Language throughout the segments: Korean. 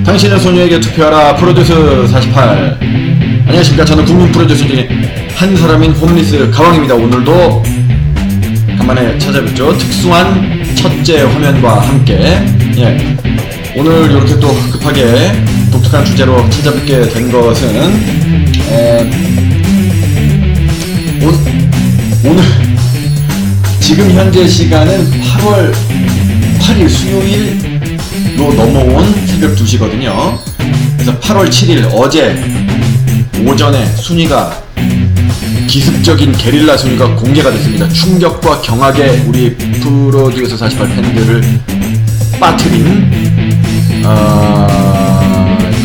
당신의 소녀에게 투표하라 프로듀스 48. 안녕하십니까. 저는 국민 프로듀서 중에 한 사람인 홈리스 가왕입니다. 오늘도 간만에 찾아뵙죠. 특수한 첫째 화면과 함께 오늘 이렇게 또 급하게 독특한 주제로 찾아뵙게 된 것은 오늘 지금 현재 시간은 8월 8일 수요일로 넘어온 새벽 2시거든요. 그래서 8월 7일 어제 오전에 순위가 기습적인 게릴라 순위가 공개가 됐습니다. 충격과 경악에 우리 프로듀서 48 팬들을 빠뜨린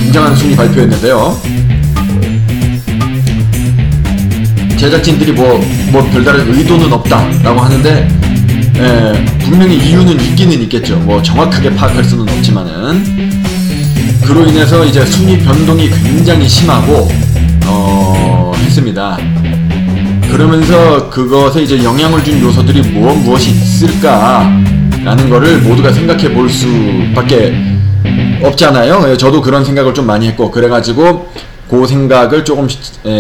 굉장한 순위 발표했는데요. 제작진들이 뭐 별다른 의도는 없다라고 하는데 분명히 이유는 있기는 있겠죠. 뭐 정확하게 파악할 수는 없지만은 그로 인해서 이제 순위 변동이 굉장히 심하고 했습니다. 그러면서 그것에 이제 영향을 준 요소들이 무엇이 있을까라는 거를 모두가 생각해 볼 수밖에 없잖아요. 저도 그런 생각을 좀 많이 했고, 그래가지고 그 생각을 조금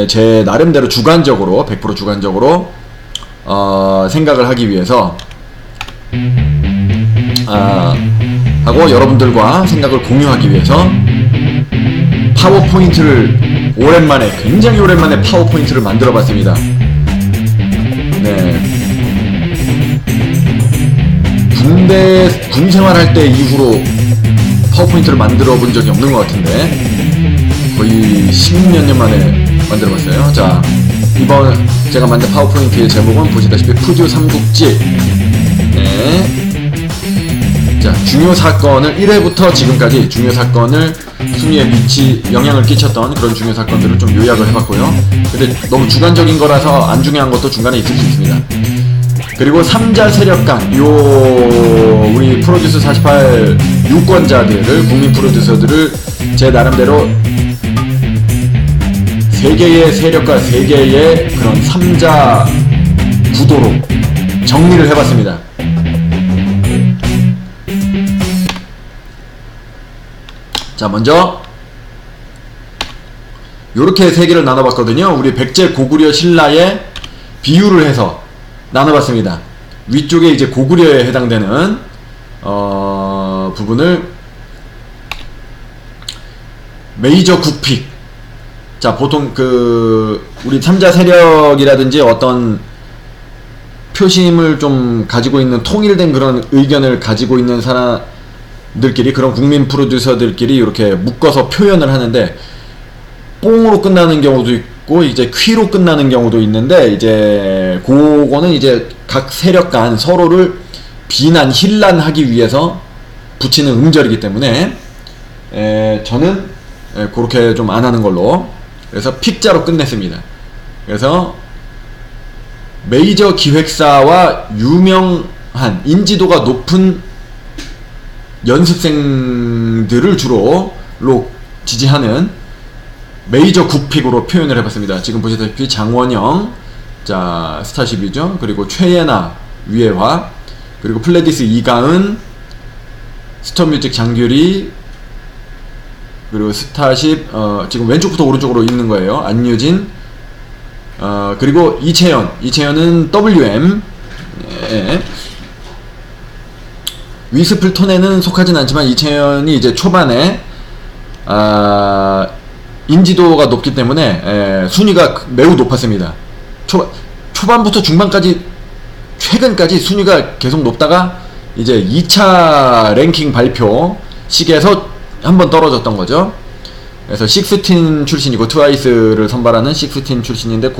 제 나름대로 주관적으로 100% 주관적으로 생각을 하기 위해서 하고 여러분들과 생각을 공유하기 위해서 파워포인트를 굉장히 오랜만에 파워포인트를 만들어 봤습니다. 군 생활할 때 이후로 파워포인트를 만들어 본 적이 없는 것 같은데 거의 10몇 년 만에 만들어 봤어요. 자, 이번 제가 만든 파워포인트의 제목은 보시다시피 푸듀 삼국지. 자, 중요 사건을 1회부터 지금까지 중요 사건을 순위에 영향을 끼쳤던 그런 중요 사건들을 좀 요약을 해봤고요. 근데 너무 주관적인 거라서 안 중요한 것도 중간에 있을 수 있습니다. 그리고 3자 세력간 우리 프로듀스 48 유권자들을, 국민 프로듀서들을 제 나름대로 3개의 세력과 3개의 그런 3자 구도로 정리를 해봤습니다. 자, 먼저 요렇게 3개를 나눠봤거든요. 우리 백제 고구려 신라의 비유를 해서 나눠봤습니다. 위쪽에 이제 고구려에 해당되는 부분을 메이저 국픽. 자, 보통 우리 3자 세력이라든지 어떤 표심을 좀 가지고 있는 통일된 그런 의견을 가지고 있는 사람들끼리, 그런 국민 프로듀서들끼리 이렇게 묶어서 표현을 하는데, 뽕으로 끝나는 경우도 있고 이제 퀴로 끝나는 경우도 있는데, 이제 그거는 이제 각 세력 간 서로를 힐난하기 위해서 붙이는 음절이기 때문에 저는 그렇게 좀 안 하는 걸로, 그래서 픽자로 끝냈습니다. 그래서 메이저 기획사와 유명한 인지도가 높은 연습생들을 주로 지지하는 메이저 국픽으로 표현을 해봤습니다. 지금 보시다시피 장원영, 자, 스타쉽이죠. 그리고 최예나, 위혜화, 그리고 플레디스 이가은, 스톱뮤직 장규리, 그리고 스타쉽 지금 왼쪽부터 오른쪽으로 있는 거예요. 안유진, 그리고 이채연은 WM, 위스플톤에는 속하진 않지만 이채연이 이제 초반에 인지도가 높기 때문에 순위가 매우 높았습니다. 초반부터 중반까지, 최근까지 순위가 계속 높다가 이제 2차 랭킹 발표 시기에서 한번 떨어졌던 거죠. 그래서 식스틴 출신이고, 트와이스를 선발하는 식스틴 출신인데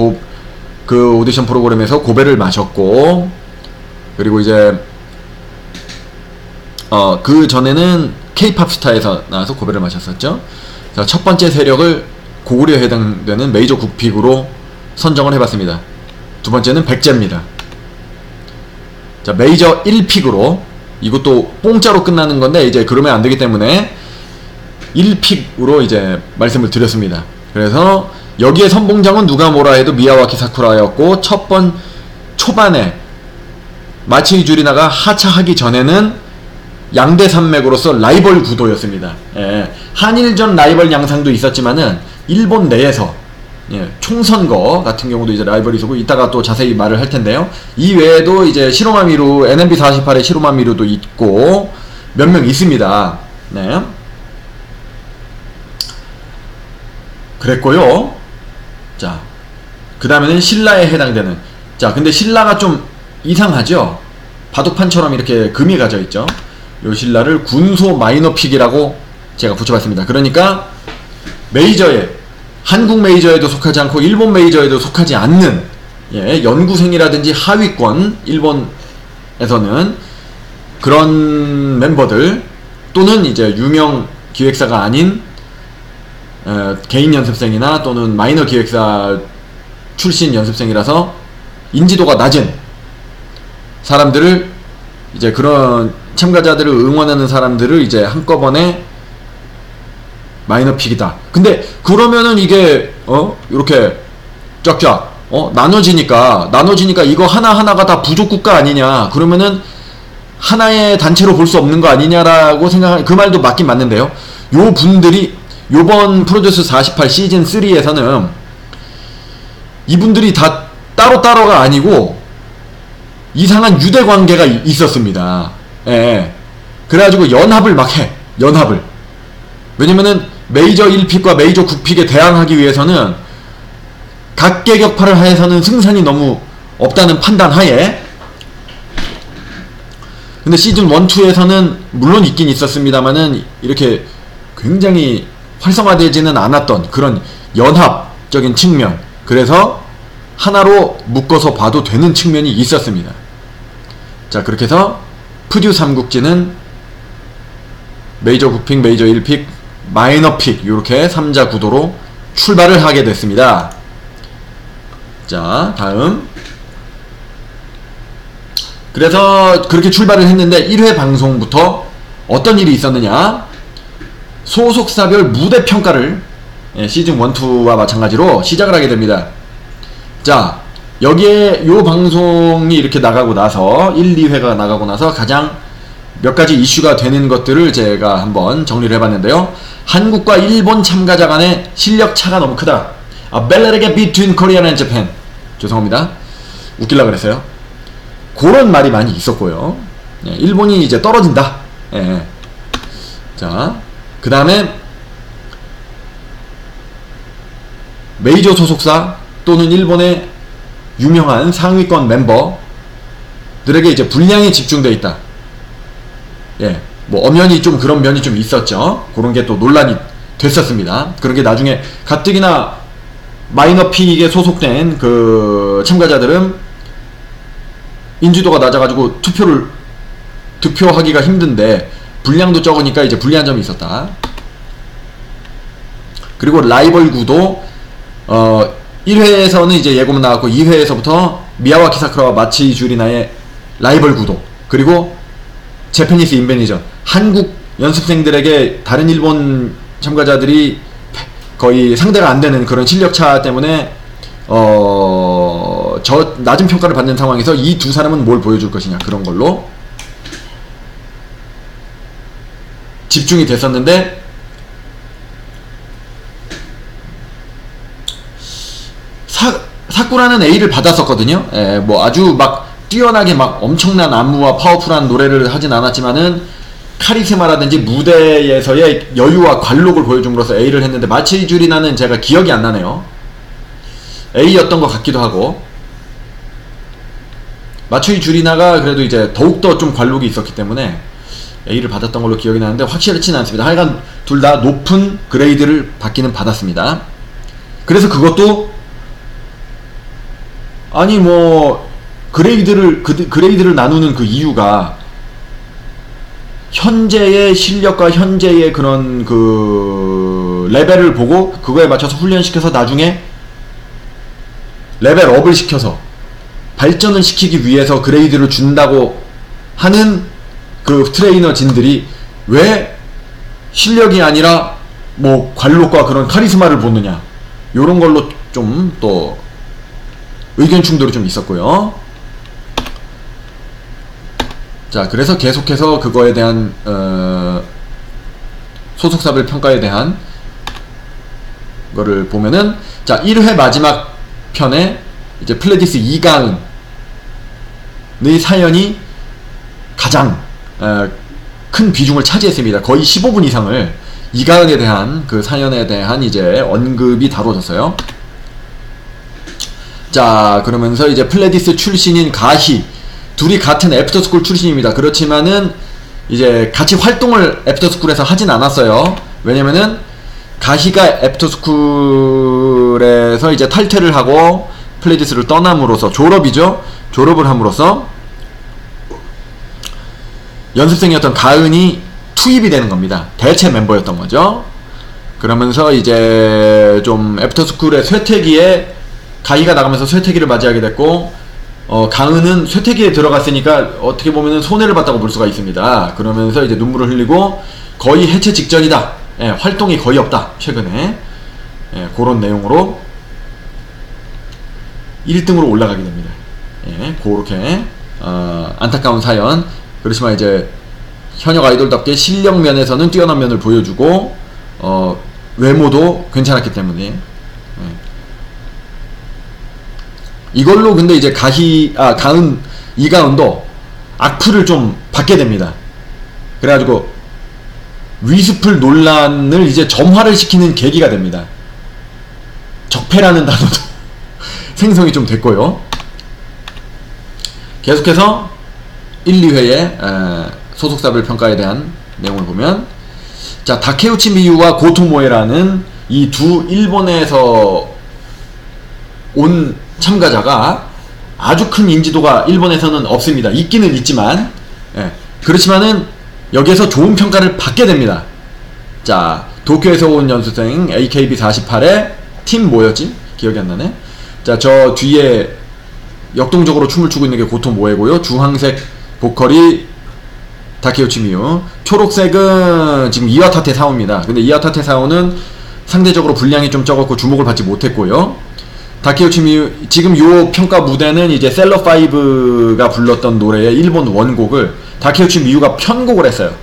그 오디션 프로그램에서 고배를 마셨고, 그리고 이제 그 전에는 K-팝 스타에서 나와서 고배를 마셨었죠. 자, 첫 번째 세력을 고구려에 해당되는 메이저 국픽으로 선정을 해봤습니다. 두 번째는 백제입니다. 자, 메이저 1픽으로, 이것도 뽕자로 끝나는 건데 이제 그러면 안 되기 때문에 1픽으로 이제 말씀을 드렸습니다. 그래서 여기에 선봉장은 누가 뭐라 해도 미야와키 사쿠라였고, 초반에 마치이 주리나가 하차하기 전에는 양대 산맥으로서 라이벌 구도였습니다. 예, 한일전 라이벌 양상도 있었지만은 일본 내에서 예, 총선거 같은 경우도 이제 라이벌이 있었고, 이따가 또 자세히 말을 할 텐데요. 이 외에도 이제 시로마미루, NMB48의 시로마미루도 있고 몇 명 있습니다. 네. 그랬고요. 자, 그 다음에는 신라에 해당되는, 자, 근데 신라가 좀 이상하죠? 바둑판처럼 이렇게 금이 가져 있죠? 요 신라를 군소 마이너픽이라고 제가 붙여봤습니다. 그러니까 메이저에, 한국 메이저에도 속하지 않고 일본 메이저에도 속하지 않는, 예, 연구생이라든지 하위권, 일본에서는 그런 멤버들, 또는 이제 유명 기획사가 아닌 개인 연습생이나 또는 마이너 기획사 출신 연습생이라서 인지도가 낮은 사람들을, 이제 그런 참가자들을 응원하는 사람들을 이제 한꺼번에 마이너픽이다. 근데 그러면은 이게 이렇게 쫙쫙 나눠지니까 이거 하나하나가 다 부족국가 아니냐, 그러면은 하나의 단체로 볼 수 없는 거 아니냐라고 생각하는, 그 말도 맞긴 맞는데요. 요 분들이 요번 프로듀스 48 시즌 3에서는 이분들이 다 따로따로가 아니고 이상한 유대 관계가 있었습니다. 예. 그래가지고 연합을 막 해. 연합을. 왜냐면은 메이저 1픽과 메이저 9픽에 대항하기 위해서는 각계격파를 하에서는 승산이 너무 없다는 판단 하에, 근데 시즌 1, 2에서는 물론 있긴 있었습니다만은 이렇게 굉장히 활성화되지는 않았던 그런 연합적인 측면, 그래서 하나로 묶어서 봐도 되는 측면이 있었습니다. 자, 그렇게 해서 푸듀 삼국지는 메이저 9픽, 메이저 1픽, 마이너 픽, 이렇게 3자 구도로 출발을 하게 됐습니다. 자, 다음. 그래서 그렇게 출발을 했는데 1회 방송부터 어떤 일이 있었느냐, 소속사별 무대 평가를 시즌 1, 2와 마찬가지로 시작을 하게 됩니다. 자, 여기에 요 방송이 이렇게 나가고 나서 1, 2회가 나가고 나서 가장 몇 가지 이슈가 되는 것들을 제가 한번 정리를 해봤는데요. 한국과 일본 참가자 간의 실력 차가 너무 크다. 벨레르게 between Korea and Japan. 죄송합니다. 웃길라 그랬어요. 그런 말이 많이 있었고요. 예, 일본이 이제 떨어진다. 예. 자, 그 다음에 메이저 소속사 또는 일본의 유명한 상위권 멤버들에게 이제 분량이 집중되어 있다. 예, 뭐 엄연히 좀 그런 면이 좀 있었죠. 그런 게 또 논란이 됐었습니다. 그런 게 나중에 가뜩이나 마이너 픽에 소속된 그 참가자들은 인지도가 낮아가지고 득표하기가 힘든데 분량도 적으니까 이제 불리한 점이 있었다. 그리고 라이벌 구도, 1회에서는 이제 예고문 나왔고 2회에서부터 미야와키 사쿠라와 마치 주리나의 라이벌 구도, 그리고 재패니스 인베니전, 한국 연습생들에게 다른 일본 참가자들이 거의 상대가 안 되는 그런 실력차 때문에 저 낮은 평가를 받는 상황에서 이 두 사람은 뭘 보여줄 것이냐, 그런 걸로 집중이 됐었는데, 사쿠라는 A를 받았었거든요. 예, 뭐 아주 막 뛰어나게 막 엄청난 안무와 파워풀한 노래를 하진 않았지만은 카리스마라든지 무대에서의 여유와 관록을 보여줌으로써 A를 했는데, 마치 주리나는 제가 기억이 안 나네요. A였던 것 같기도 하고, 마츠이 주리나가 그래도 이제 더욱더 좀 관록이 있었기 때문에 A를 받았던 걸로 기억이 나는데 확실치는 않습니다. 하여간 둘 다 높은 그레이드를 받기는 받았습니다. 그래서 그것도 아니 뭐 그레이드를 나누는 그 이유가 현재의 실력과 현재의 그런 그 레벨을 보고 그거에 맞춰서 훈련시켜서 나중에 레벨업을 시켜서 발전을 시키기 위해서 그레이드를 준다고 하는 그 트레이너진들이 왜 실력이 아니라 뭐 관록과 그런 카리스마를 보느냐, 요런 걸로 좀 또 의견 충돌이 좀 있었고요. 자, 그래서 계속해서 그거에 대한 소속사별 평가에 대한 거를 보면은, 자, 1회 마지막 편에 이제 플레디스 이가은의 사연이 가장 큰 비중을 차지했습니다. 거의 15분 이상을 이가은에 대한 그 사연에 대한 이제 언급이 다뤄졌어요. 자, 그러면서 이제 플레디스 출신인 가희, 둘이 같은 애프터스쿨 출신입니다. 그렇지만은 이제 같이 활동을 애프터스쿨에서 하진 않았어요. 왜냐면은 가희가 애프터스쿨에서 이제 탈퇴를 하고 플레디스를 떠남으로써, 졸업이죠. 졸업을 함으로써 연습생이었던 가은이 투입이 되는 겁니다. 대체 멤버였던 거죠. 그러면서 이제 좀 애프터스쿨의 쇠퇴기에 가희가 나가면서 쇠퇴기를 맞이하게 됐고, 가은은 쇠퇴기에 들어갔으니까 어떻게 보면은 손해를 봤다고 볼 수가 있습니다. 그러면서 이제 눈물을 흘리고 거의 해체 직전이다. 예, 활동이 거의 없다. 최근에. 예, 그런 내용으로 1등으로 올라가게 됩니다. 예, 그렇게 안타까운 사연. 그렇지만 이제 현역 아이돌답게 실력 면에서는 뛰어난 면을 보여주고 외모도 괜찮았기 때문에 이걸로 근데 이제 이가은도 악플을 좀 받게 됩니다. 그래가지고 위스플 논란을 이제 점화를 시키는 계기가 됩니다. 적폐라는 단어도 생성이 좀 됐고요. 계속해서 1, 2회의 소속사별 평가에 대한 내용을 보면, 자, 다케우치 미유와 고토 모에라는 이 두 일본에서 온 참가자가 아주 큰 인지도가 일본에서는 없습니다. 있기는 있지만, 예, 그렇지만은 여기에서 좋은 평가를 받게 됩니다. 자, 도쿄에서 온 연수생 AKB48의 팀 뭐였지? 기억이 안 나네. 자, 저 뒤에 역동적으로 춤을 추고 있는 게 고토 모에고요. 주황색 보컬이 다케우치 미유, 초록색은 지금 이와타테 사오입니다. 근데 이와타테 사오는 상대적으로 분량이 좀 적었고 주목을 받지 못했고요. 다케우치 미유, 지금 요 평가 무대는 이제 셀러5가 불렀던 노래의 일본 원곡을 다케우치 미유가 편곡을 했어요.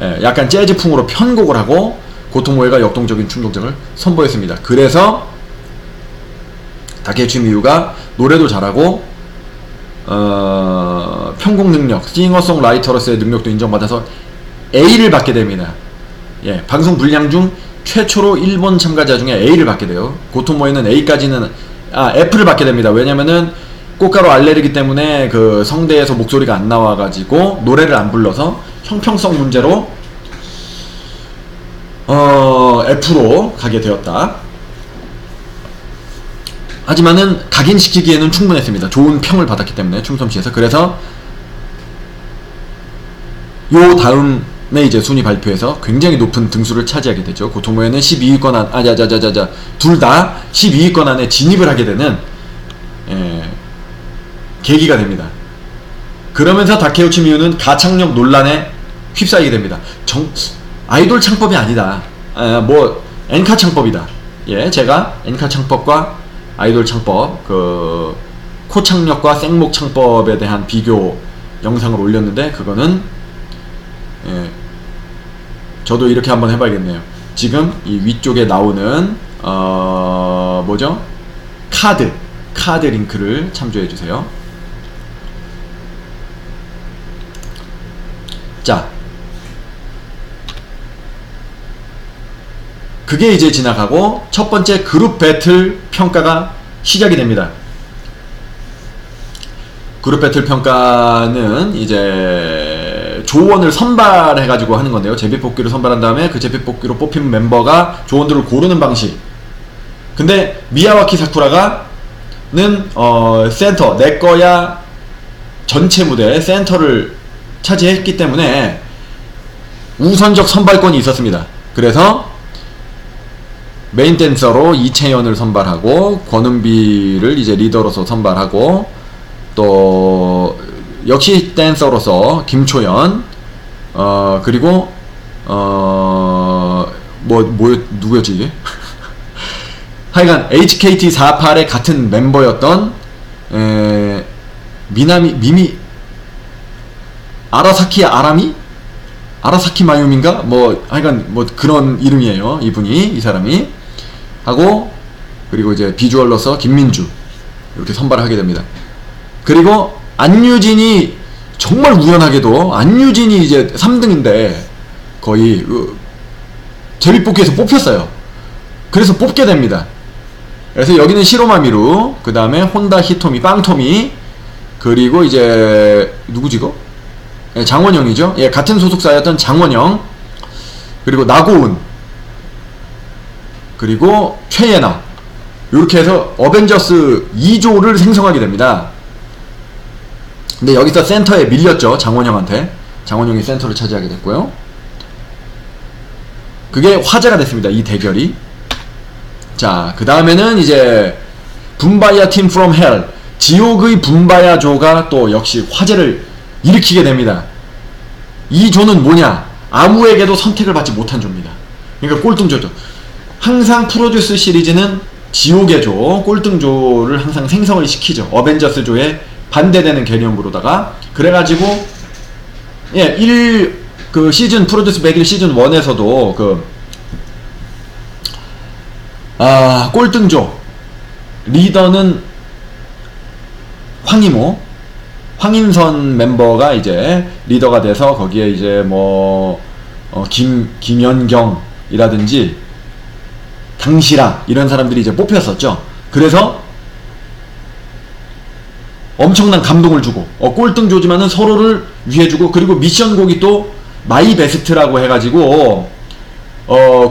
예, 약간 재즈풍으로 편곡을 하고 고토 모에가 역동적인 춤 동작을 선보였습니다. 그래서 다케우치 미유가 노래도 잘하고 편곡 능력, 싱어송라이터로서의 능력도 인정받아서 A를 받게 됩니다. 예, 방송 분량 중 최초로 일본 참가자 중에 A를 받게 돼요. 고토 모에는 A까지는 F를 받게 됩니다. 왜냐면은 꽃가루 알레르기 때문에 그 성대에서 목소리가 안 나와가지고 노래를 안 불러서 형평성 문제로 F로 가게 되었다. 하지만은 각인시키기에는 충분했습니다. 좋은 평을 받았기 때문에 춤솜씨에서. 그래서 요 다음에 이제 순위 발표에서 굉장히 높은 등수를 차지하게 되죠. 고토 모에는 12위권 안, 둘 다 12위권 안에 진입을 하게 되는 계기가 됩니다. 그러면서 다케우치 미유는 가창력 논란에 휩싸이게 됩니다. 아이돌 창법이 아니다. 뭐 엔카 창법이다. 예, 제가 엔카 창법과 아이돌 창법, 그 코창력과 생목 창법에 대한 비교 영상을 올렸는데, 그거는 저도 이렇게 한번 해봐야겠네요. 지금 이 위쪽에 나오는 뭐죠? 카드 링크를 참조해주세요. 자, 그게 이제 지나가고 첫 번째 그룹 배틀 평가가 시작이 됩니다. 그룹 배틀 평가는 이제 조원을 선발해가지고 하는 건데요. 제비뽑기로 선발한 다음에 그 제비뽑기로 뽑힌 멤버가 조원들을 고르는 방식. 근데 미야와키 사쿠라가는 센터, 내꺼야 전체 무대 센터를 차지했기 때문에 우선적 선발권이 있었습니다. 그래서 메인 댄서로 이채연을 선발하고 권은비를 이제 리더로서 선발하고, 또 역시 댄서로서 김초연, 그리고 누구였지 이게? 하여간 HKT48의 같은 member였던 아라사키 아라미? 아라사키 마유미인가? 뭐 하여간 뭐 그런 이름이에요. 이분이, 이 사람이 하고, 그리고 이제 비주얼로서 김민주 이렇게 선발을 하게 됩니다. 그리고 안유진이 정말 우연하게도 안유진이 이제 3등인데 거의 제비뽑기에서 뽑혔어요. 그래서 뽑게 됩니다. 그래서 여기는 시로마미루, 그 다음에 혼다 히토미, 빵토미, 그리고 이제 누구지 이거? 예, 장원영이죠. 예, 같은 소속사였던 장원영, 그리고 나고은, 그리고 최예나, 이렇게 해서 어벤져스 2조를 생성하게 됩니다. 근데 여기서 센터에 밀렸죠. 장원영한테. 장원영이 센터를 차지하게 됐고요. 그게 화제가 됐습니다. 이 대결이. 자, 그 다음에는 이제 분바야 팀 프롬 헬, 지옥의 분바야조가 또 역시 화제를 일으키게 됩니다. 이 조는 뭐냐? 아무에게도 선택을 받지 못한 조입니다. 그러니까 꼴등조죠. 항상 프로듀스 시리즈는 지옥의 조, 꼴등조를 항상 생성을 시키죠. 어벤져스 조에 반대되는 개념으로다가. 그래가지고 예, 그 시즌 프로듀스 101 시즌 1에서도 꼴등조 리더는 황희모, 황인선 멤버가 이제 리더가 돼서 거기에 이제 뭐 김연경이라든지 강시라 이런 사람들이 이제 뽑혔었죠. 그래서 엄청난 감동을 주고 꼴등조지만은 서로를 위해주고, 그리고 미션곡이 또 마이 베스트라고 해가지고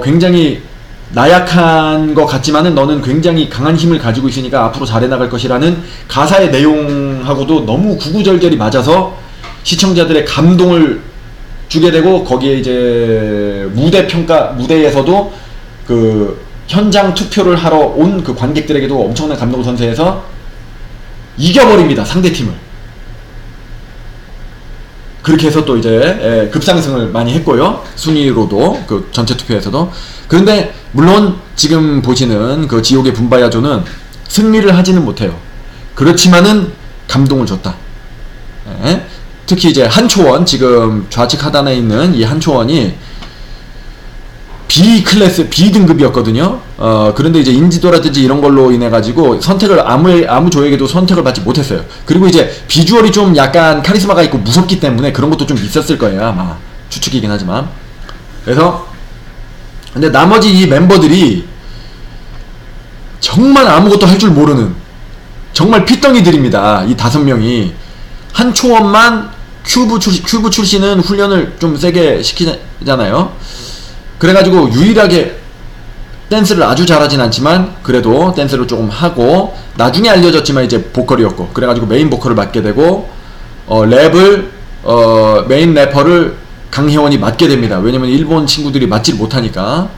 굉장히 나약한 것 같지만은 너는 굉장히 강한 힘을 가지고 있으니까 앞으로 잘해나갈 것이라는 가사의 내용하고도 너무 구구절절이 맞아서 시청자들의 감동을 주게 되고, 거기에 이제 무대에서도 그 현장 투표를 하러 온 그 관객들에게도 엄청난 감동을 선사해서 이겨버립니다. 상대팀을. 그렇게 해서 또 이제 급상승을 많이 했고요. 순위로도, 그 전체 투표에서도. 그런데 물론 지금 보시는 그 지옥의 분바야조는 승리를 하지는 못해요. 그렇지만은 감동을 줬다. 예. 특히 이제 한초원, 지금 좌측 하단에 있는 이 한초원이 B 클래스, B 등급이었거든요. 그런데 이제 인지도라든지 이런 걸로 인해 가지고 선택을 아무 조에게도 선택을 받지 못했어요. 그리고 이제 비주얼이 좀 약간 카리스마가 있고 무섭기 때문에 그런 것도 좀 있었을 거예요, 아마. 추측이긴 하지만. 그래서 근데 나머지 이 멤버들이 정말 아무것도 할 줄 모르는 정말 핏덩이들입니다. 이 5명이. 한초원만 큐브 출신은 훈련을 좀 세게 시키잖아요. 그래가지고 유일하게 댄스를 아주 잘하진 않지만 그래도 댄스를 조금 하고, 나중에 알려졌지만 이제 보컬이었고, 그래가지고 메인 보컬을 맡게 되고, 랩을 메인 래퍼를 강혜원이 맡게 됩니다. 왜냐면 일본 친구들이 맡지를 못하니까.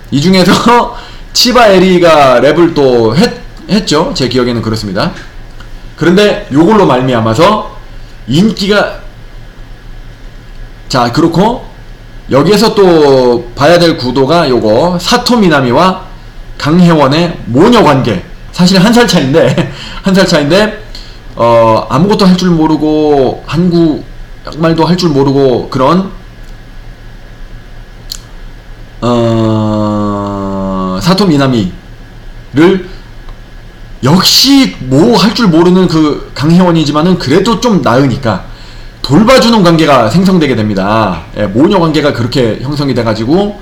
이 중에서 치바 에리가 랩을 또 했죠. 제 기억에는 그렇습니다. 그런데 요걸로 말미암아서 인기가, 자, 그렇고 여기에서 또 봐야 될 구도가 요거 사토미나미와 강혜원의 모녀관계. 사실 한 살 차인데 아무것도 할 줄 모르고 한국말도 할 줄 모르고 그런 사토미나미를 역시 뭐 할 줄 모르는 그 강혜원이지만은 그래도 좀 나으니까 돌봐주는 관계가 생성되게 됩니다. 예, 모녀 관계가 그렇게 형성이 돼가지고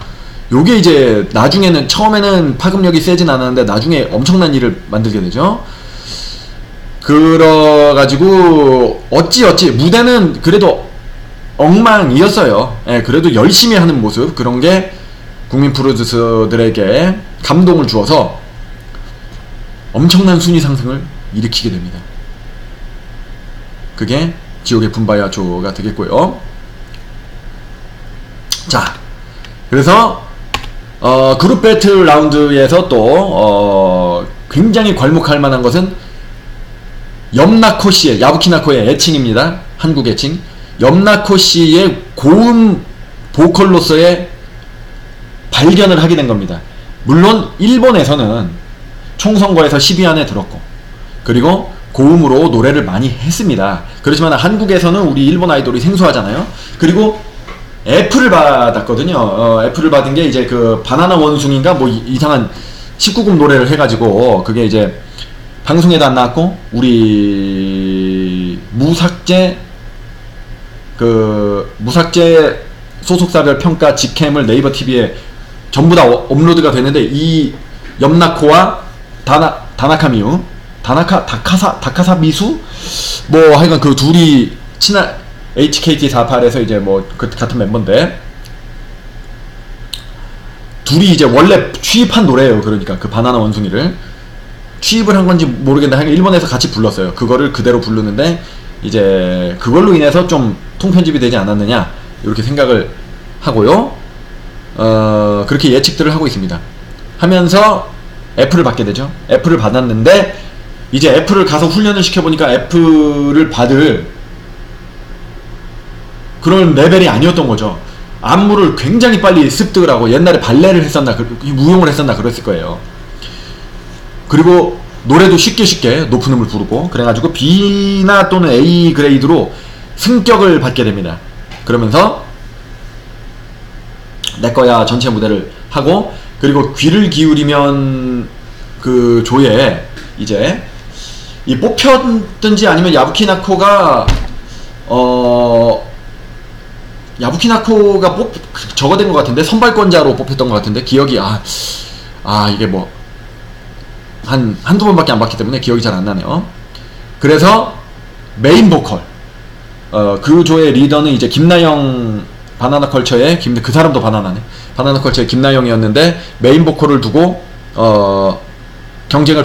요게 이제 나중에는, 처음에는 파급력이 세진 않았는데 나중에 엄청난 일을 만들게 되죠. 그래가지고 어찌 무대는 그래도 엉망이었어요. 예, 그래도 열심히 하는 모습, 그런 게 국민 프로듀서들에게 감동을 주어서 엄청난 순위 상승을 일으키게 됩니다. 그게 지옥의 분바야조가 되겠고요. 자, 그래서 그룹 배틀 라운드에서 또 굉장히 괄목할 만한 것은 염나코씨의, 야부키나코의 애칭입니다. 한국 애칭. 염나코씨의 고음 보컬로서의 발견을 하게 된 겁니다. 물론 일본에서는 총선거에서 10위 안에 들었고, 그리고 고음으로 노래를 많이 했습니다. 그렇지만 한국에서는 우리 일본 아이돌이 생소하잖아요. 그리고 F를 받았거든요. F를 받은 게 이제 그 바나나 원숭이인가 뭐 이상한 19금 노래를 해가지고 그게 이제 방송에도 안 나왔고 우리 무삭제 소속사별 평가 직캠을 네이버 TV에 전부 다 업로드가 되는데 이 염나코와 다카사 미수 뭐 하여간 그 둘이 친한 HKT48에서 이제 뭐 그 같은 멤버인데 둘이 이제 원래 취입한 노래예요. 그러니까 그 바나나 원숭이를 취입을 한 건지 모르겠는데 하여간 일본에서 같이 불렀어요. 그거를 그대로 부르는데 이제 그걸로 인해서 좀 통편집이 되지 않았느냐 이렇게 생각을 하고요. 그렇게 예측들을 하고 있습니다. 하면서 F를 받게 되죠. F를 받았는데 이제 F를 가서 훈련을 시켜보니까 F를 받을 그런 레벨이 아니었던 거죠. 안무를 굉장히 빨리 습득을 하고 옛날에 발레를 했었나 무용을 했었나 그랬을 거예요. 그리고 노래도 쉽게 높은 음을 부르고 그래가지고 B나 또는 A 그레이드로 승격을 받게 됩니다. 그러면서 내꺼야 전체 무대를 하고 그리고 귀를 기울이면 그 조에 이제 이 뽑혔든지 아니면 야부키나코가 저거 된 것 같은데 선발권자로 뽑혔던 것 같은데 기억이 이게 뭐 한두 번밖에 안 봤기 때문에 기억이 잘 안 나네요. 그래서 메인 보컬 그 조의 리더는 이제 김나영 바나나 컬처의 그 사람도 바나나네. 바나나 컬처의 김나영이었는데 메인 보컬을 두고 경쟁을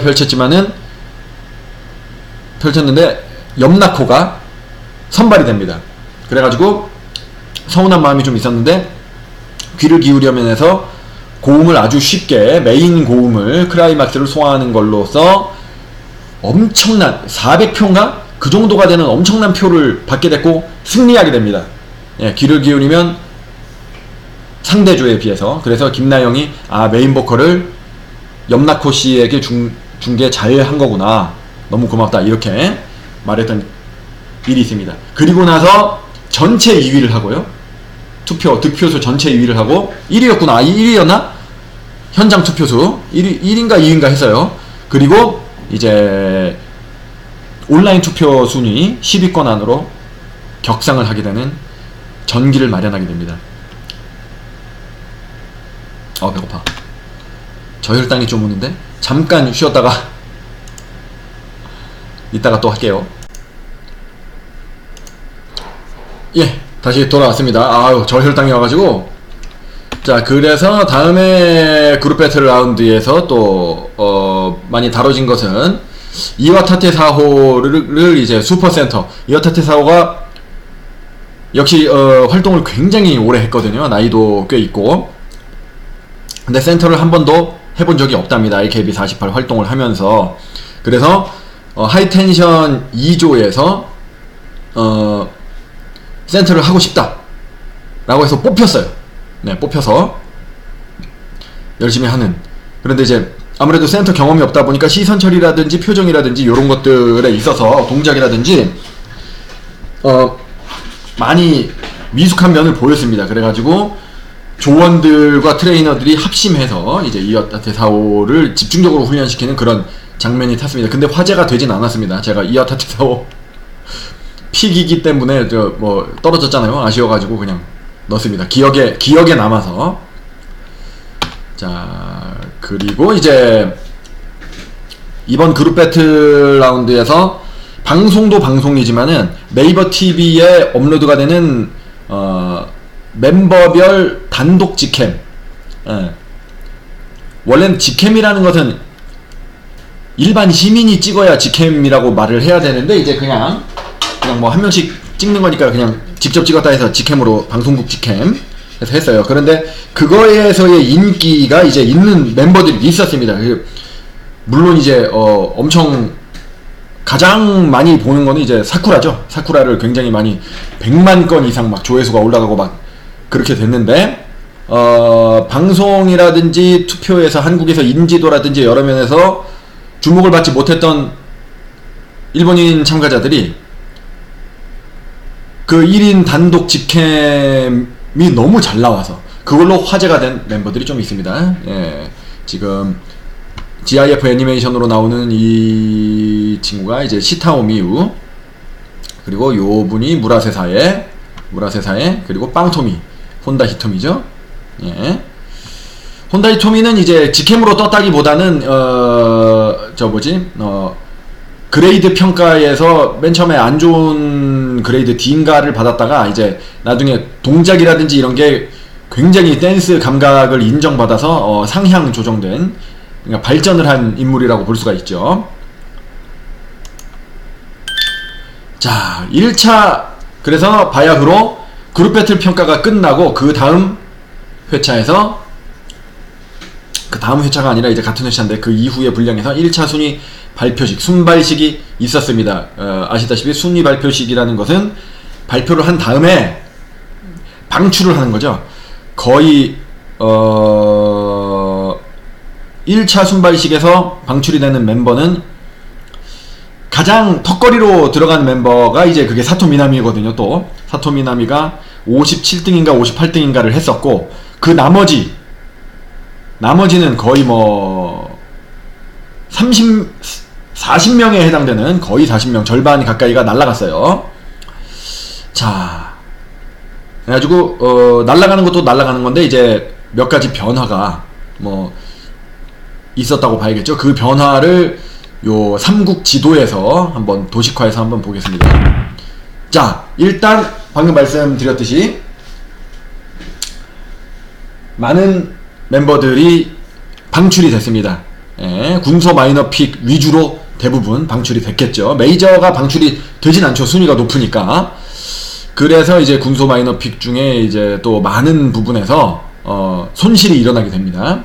펼쳤는데 염나코가 선발이 됩니다. 그래가지고 서운한 마음이 좀 있었는데 귀를 기울이면 해서 고음을 아주 쉽게 메인 고음을 클라이막스를 소화하는 걸로써 엄청난 400표인가? 그 정도가 되는 엄청난 표를 받게 됐고 승리하게 됩니다. 예, 귀를 기울이면 상대조에 비해서. 그래서 김나영이 메인 보컬을 염나코 씨에게 준 게 잘한 거구나. 너무 고맙다. 이렇게 말했던 일이 있습니다. 그리고 나서 전체 2위를 하고요. 득표수 전체 2위를 하고 1위였구나. 1위였나? 현장 투표수 1인가 2인가 했어요. 그리고 이제 온라인 투표 순위 10위권 안으로 격상을 하게 되는 전기를 마련하게 됩니다. 배고파. 저혈당이 좀 오는데 잠깐 쉬었다가 이따가 또 할게요. 예, 다시 돌아왔습니다. 저혈당이 와가지고. 자, 그래서 다음에 그룹 배틀 라운드에서 또 많이 다뤄진 것은 이와타테 사호를 이제 슈퍼센터. 이와타테 사호가 역시 활동을 굉장히 오래 했거든요. 나이도 꽤 있고. 근데 센터를 한 번도 해본 적이 없답니다. AKB48 활동을 하면서. 그래서 하이텐션 2조에서 센터를 하고 싶다 라고 해서 뽑혔어요. 네, 뽑혀서 열심히 하는. 그런데 이제 아무래도 센터 경험이 없다 보니까 시선 처리라든지 표정이라든지 이런 것들에 있어서 동작이라든지 많이 미숙한 면을 보였습니다. 그래가지고 조원들과 트레이너들이 합심해서 이제 이와타테 사오를 집중적으로 훈련시키는 그런 장면이 탔습니다. 근데 화제가 되진 않았습니다. 제가 이와타테 사오 픽이기 때문에 뭐 떨어졌잖아요. 아쉬워가지고 그냥 넣습니다. 기억에 남아서. 자, 그리고 이제 이번 그룹 배틀 라운드에서 방송도 방송이지만은 네이버 TV에 업로드가 되는 멤버별 단독 직캠. 원래는 직캠이라는 것은 일반 시민이 찍어야 직캠이라고 말을 해야 되는데 이제 그냥 뭐 한 명씩 찍는 거니까 그냥 직접 찍었다 해서 직캠으로 방송국 직캠 해서 했어요. 그런데 그거에서의 인기가 이제 있는 멤버들이 있었습니다. 물론 이제 엄청 가장 많이 보는 거는 이제 사쿠라죠. 사쿠라를 굉장히 많이 100만 건 이상 막 조회수가 올라가고 막 그렇게 됐는데 방송이라든지 투표에서 한국에서 인지도라든지 여러 면에서 주목을 받지 못했던 일본인 참가자들이 그 1인 단독 직캠이 너무 잘 나와서 그걸로 화제가 된 멤버들이 좀 있습니다. 예, 지금 GIF 애니메이션으로 나오는 이 친구가 이제 시타오 미우, 그리고 요 분이 무라세사에, 그리고 빵토미, 혼다 히토미죠. 예. 혼다 히토미는 이제 직캠으로 떴다기보다는 그레이드 평가에서 맨 처음에 안 좋은 그레이드 D인가를 받았다가 이제 나중에 동작이라든지 이런 게 굉장히 댄스 감각을 인정받아서 상향 조정된, 그러니까 발전을 한 인물이라고 볼 수가 있죠. 자, 1차 그래서 바야흐로 그룹 배틀 평가가 끝나고 그 다음 회차가 아니라 이제 같은 회차인데 그 이후의 분량에서 1차 순위 발표식, 순발식이 있었습니다. 아시다시피 순위 발표식이라는 것은 발표를 한 다음에 방출을 하는 거죠. 거의 1차 순발식에서 방출이 되는 멤버는 가장 턱걸이로 들어간 멤버가 이제 그게 사토 미나미거든요. 또 사토 미나미가 57등인가 58등인가를 했었고, 그 나머지는 거의 뭐 40명에 해당되는, 거의 40명, 절반 가까이가 날라갔어요. 자, 그래가지고 날라가는 것도 날라가는 건데 이제 몇 가지 변화가 뭐 있었다고 봐야겠죠. 그 변화를 요 삼국 지도에서 한번 도식화해서 한번 보겠습니다. 자, 일단 방금 말씀드렸듯이 많은 멤버들이 방출이 됐습니다. 예, 군소 마이너 픽 위주로 대부분 방출이 됐겠죠. 메이저가 방출이 되진 않죠. 순위가 높으니까. 그래서 이제 군소 마이너 픽 중에 이제 또 많은 부분에서 손실이 일어나게 됩니다.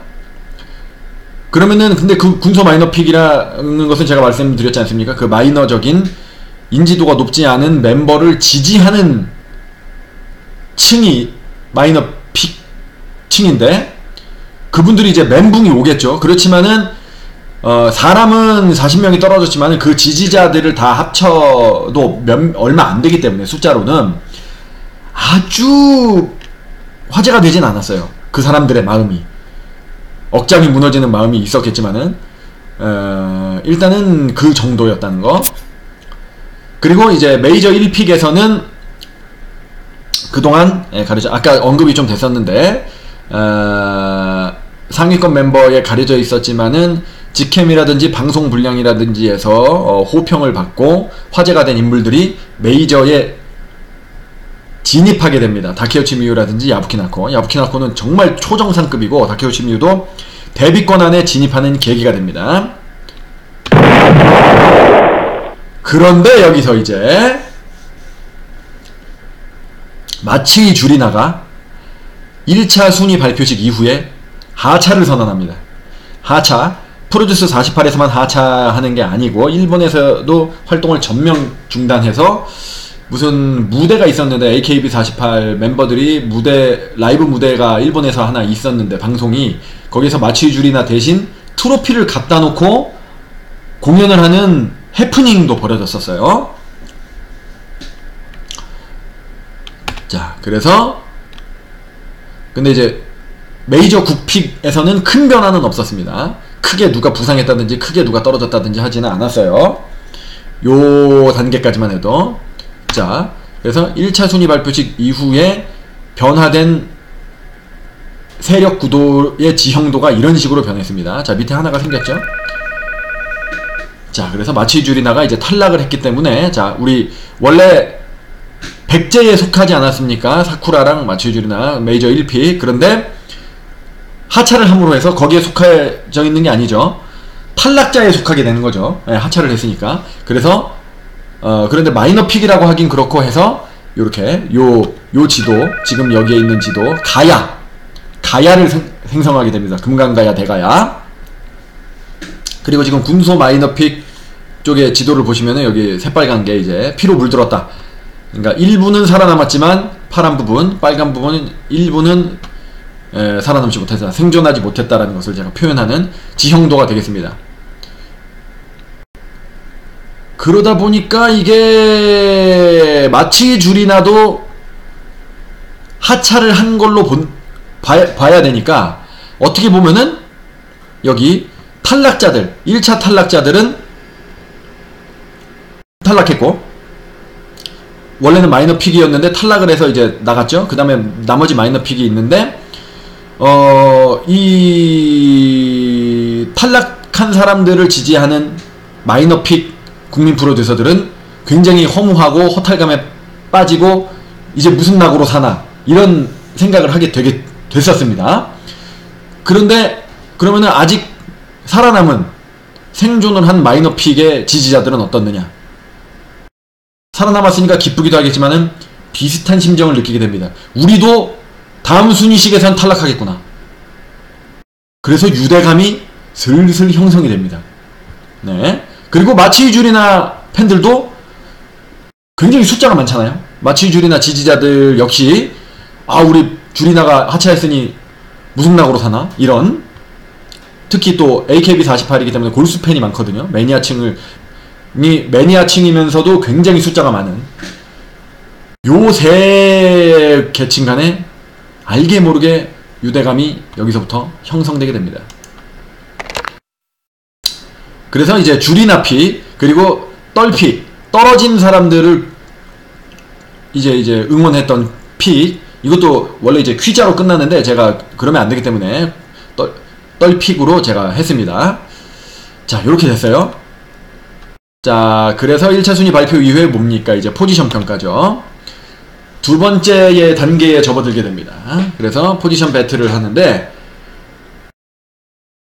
그러면은 근데 그 군소 마이너 픽이라는 것은 제가 말씀드렸지 않습니까? 그 마이너적인 인지도가 높지 않은 멤버를 지지하는 층이 마이너 픽 층인데, 그분들이 이제 멘붕이 오겠죠. 그렇지만은 사람은 40명이 떨어졌지만은 그 지지자들을 다 합쳐도 얼마 안 되기 때문에 숫자로는 아주 화제가 되진 않았어요. 그 사람들의 마음이, 억장이 무너지는 마음이 있었겠지만은 일단은 그 정도였다는 거. 그리고 이제 메이저 1픽에서는 그동안 가려져, 아까 언급이 좀 됐었는데 상위권 멤버에 가려져 있었지만은 직캠이라든지 방송 분량이라든지에서 호평을 받고 화제가 된 인물들이 메이저에 진입하게 됩니다. 다케우치 미유라든지 야부키나코는 정말 초정상급이고, 다케우치 미유도 데뷔권 안에 진입하는 계기가 됩니다. 그런데 여기서 이제 마치 주리나가 1차 순위 발표식 이후에 하차를 선언합니다. 하차, 프로듀스 48에서만 하차하는 게 아니고 일본에서도 활동을 전면 중단해서, 무슨 무대가 있었는데 AKB48 멤버들이 라이브 무대가 일본에서 하나 있었는데, 방송이, 거기서 마치 주리나 대신 트로피를 갖다 놓고 공연을 하는 해프닝도 벌어졌었어요. 자, 그래서 근데 이제 메이저 국픽에서는 큰 변화는 없었습니다. 크게 누가 부상했다든지 크게 누가 떨어졌다든지 하지는 않았어요. 요 단계까지만 해도. 자, 그래서 1차 순위 발표식 이후에 변화된 세력 구도의 지형도가 이런 식으로 변했습니다. 자, 밑에 하나가 생겼죠. 자, 그래서 마치 주리나가 이제 탈락을 했기 때문에, 자, 우리 원래 백제에 속하지 않았습니까? 사쿠라랑 마치 주리나 메이저 1픽. 그런데 하차를 함으로 해서 거기에 속해져 있는 게 아니죠. 탈락자에 속하게 되는 거죠. 예, 하차를 했으니까. 그래서 그런데 마이너 픽이라고 하긴 그렇고 해서 요렇게 요 지도, 지금 여기에 있는 지도 가야를 생성하게 됩니다. 금강가야, 대가야. 그리고 지금 군소 마이너 픽 쪽의 지도를 보시면은 여기 새빨간 게 이제 피로 물들었다. 그러니까 일부는 살아남았지만 파란 부분, 빨간 부분은 일부는 살아남지 못했다, 생존하지 못했다라는 것을 제가 표현하는 지형도가 되겠습니다. 그러다 보니까 이게 마치 줄이나도 하차를 한 걸로 봐야 되니까 어떻게 보면은 여기 탈락자들 1차 탈락자들은 탈락했고 원래는 마이너 픽이었는데 탈락을 해서 이제 나갔죠. 그 다음에 나머지 마이너 픽이 있는데 이 탈락한 사람들을 지지하는 마이너 픽 국민 프로듀서들은 굉장히 허무하고 허탈감에 빠지고 이제 무슨 낙으로 사나 이런 생각을 하게 되게 됐었습니다. 그런데 그러면은 아직 살아남은 생존을 한 마이너 픽의 지지자들은 어떻느냐? 살아남았으니까 기쁘기도 하겠지만은 비슷한 심정을 느끼게 됩니다. 우리도 다음 순위식에선 탈락하겠구나. 그래서 유대감이 슬슬 형성이 됩니다. 네. 그리고 마치유줄이나 팬들도 굉장히 숫자가 많잖아요. 마치유줄이나 지지자들 역시 우리 줄이나가 하차했으니 무슨 낙으로 사나? 이런 특히 또 AKB48이기 때문에 골수 팬이 많거든요. 매니아층이면서도 굉장히 숫자가 많은 요 세 계층 간에 알게 모르게 유대감이 여기서부터 형성되게 됩니다. 그래서 이제 줄이나 픽 그리고 떨픽 떨어진 사람들을 이제 응원했던 픽 이것도 원래 이제 퀴자로 끝났는데 제가 그러면 안 되기 때문에 떨픽으로 제가 했습니다. 자, 요렇게 됐어요. 자, 그래서 1차 순위 발표 이후에 뭡니까? 이제 포지션 평가죠. 두 번째의 단계에 접어들게 됩니다. 그래서 포지션 배틀을 하는데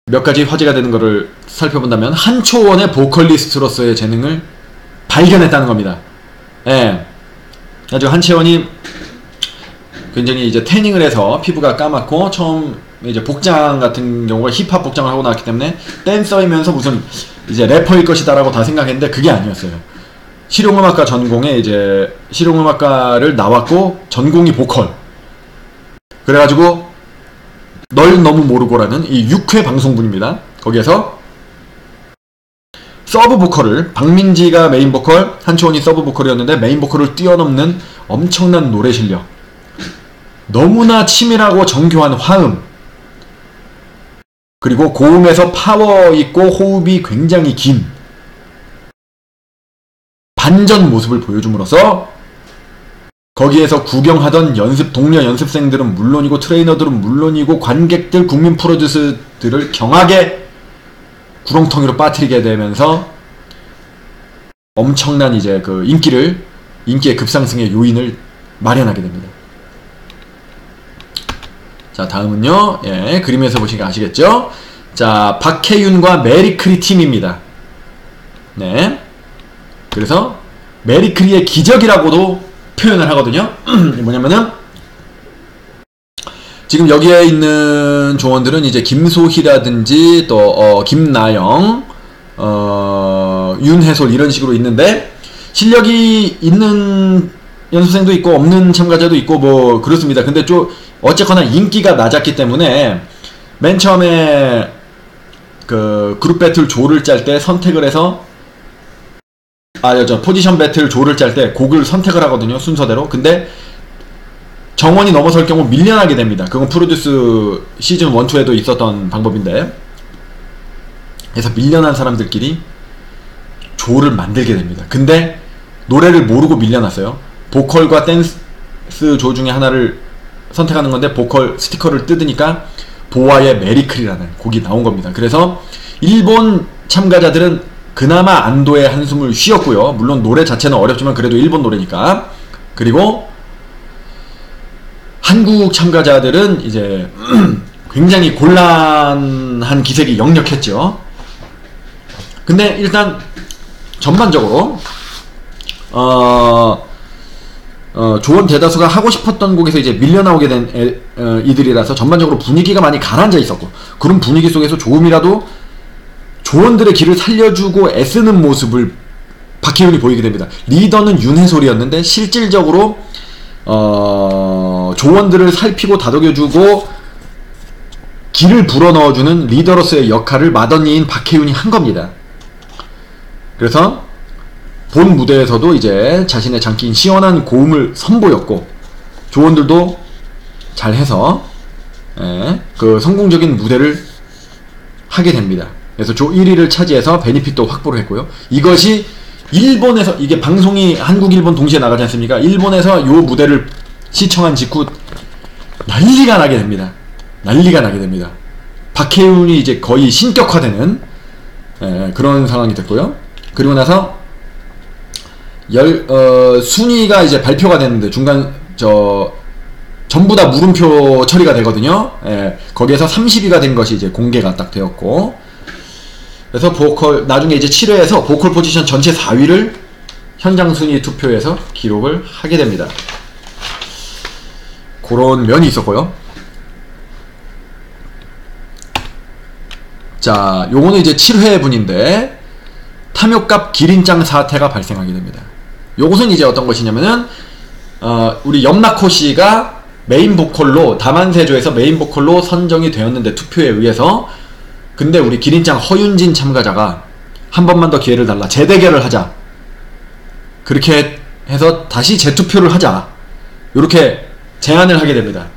몇 가지 화제가 되는 것을 살펴본다면 한초원의 보컬리스트로서의 재능을 발견했다는 겁니다. 예. 아주 한채원이 굉장히 이제 태닝을 해서 피부가 까맣고 처음 이제 복장 같은 경우가 힙합 복장을 하고 나왔기 때문에 댄서이면서 무슨 이제 래퍼일 것이다라고 다 생각했는데 그게 아니었어요. 실용음악과 전공에 이제 실용음악과를 나왔고 전공이 보컬. 그래가지고 널 너무 모르고라는 이 6회 방송분입니다. 거기에서 서브 보컬을 박민지가 메인 보컬, 한초원이 서브 보컬이었는데 메인 보컬을 뛰어넘는 엄청난 노래 실력. 너무나 치밀하고 정교한 화음. 그리고 고음에서 파워 있고 호흡이 굉장히 긴 반전 모습을 보여줌으로써 거기에서 구경하던 동료 연습생들은 물론이고 트레이너들은 물론이고 관객들, 국민 프로듀서들을 경악에 구렁텅이로 빠뜨리게 되면서 엄청난 이제 그 인기의 급상승의 요인을 마련하게 됩니다. 자, 다음은요. 예, 그림에서 보시니까 아시겠죠? 자, 박혜윤과 메리크리 팀입니다. 네. 그래서 메리크리의 기적이라고도 표현을 하거든요. 뭐냐면은 지금 여기에 있는 조원들은 이제 김소희라든지 또 김나영, 윤혜솔 이런 식으로 있는데 실력이 있는 연습생도 있고 없는 참가자도 있고 뭐 그렇습니다. 근데 좀 어쨌거나 인기가 낮았기 때문에 맨 처음에 그 그룹 배틀 조를 짤 때 선택을 해서 포지션 배틀 조를 짤 때 곡을 선택을 하거든요. 순서대로. 근데 정원이 넘어설 경우 밀려나게 됩니다. 그건 프로듀스 시즌 1, 2에도 있었던 방법인데 그래서 밀려난 사람들끼리 조를 만들게 됩니다. 근데 노래를 모르고 밀려났어요. 보컬과 댄스 조 중에 하나를 선택하는 건데 보컬 스티커를 뜯으니까 보아의 메리클이라는 곡이 나온 겁니다. 그래서 일본 참가자들은 그나마 안도의 한숨을 쉬었고요. 물론 노래 자체는 어렵지만 그래도 일본 노래니까. 그리고 한국 참가자들은 이제 굉장히 곤란한 기색이 역력했죠. 근데 일단 전반적으로 조원 대다수가 하고 싶었던 곡에서 이제 밀려나오게 된 이들이라서 전반적으로 분위기가 많이 가라앉아 있었고 그런 분위기 속에서 조금이라도 조원들의 길을 살려주고 애쓰는 모습을 박혜윤이 보이게 됩니다. 리더는 윤혜솔이었는데 실질적으로 조원들을 살피고 다독여주고 길을 불어넣어주는 리더로서의 역할을 맏언니인 박혜윤이 한 겁니다. 그래서 본 무대에서도 이제 자신의 장기인 시원한 고음을 선보였고 조원들도 잘해서 그 성공적인 무대를 하게 됩니다. 그래서 조 1위를 차지해서 베니핏도 확보를 했고요. 이것이 일본에서 이게 방송이 한국 일본 동시에 나가지 않습니까? 일본에서 요 무대를 시청한 직후 난리가 나게 됩니다. 난리가 나게 됩니다. 박해윤이 이제 거의 신격화되는 그런 상황이 됐고요. 그리고 나서 순위가 이제 발표가 됐는데 중간 전부 다 물음표 처리가 되거든요. 거기에서 30위가 된 것이 이제 공개가 딱 되었고, 그래서 보컬 나중에 이제 7회에서 보컬 포지션 전체 4위를 현장 순위 투표에서 기록을 하게 됩니다. 그런 면이 있었고요. 자, 요거는 이제 7회 분인데 탐욕갑 기린짱 사태가 발생하게 됩니다. 요것은 이제 어떤 것이냐면은 우리 염나코 씨가 메인 보컬로 다만세조에서 메인 보컬로 선정이 되었는데 투표에 의해서, 근데 우리 기린짱 허윤진 참가자가 한 번만 더 기회를 달라, 재대결을 하자, 그렇게 해서 다시 재투표를 하자, 이렇게 제안을 하게 됩니다.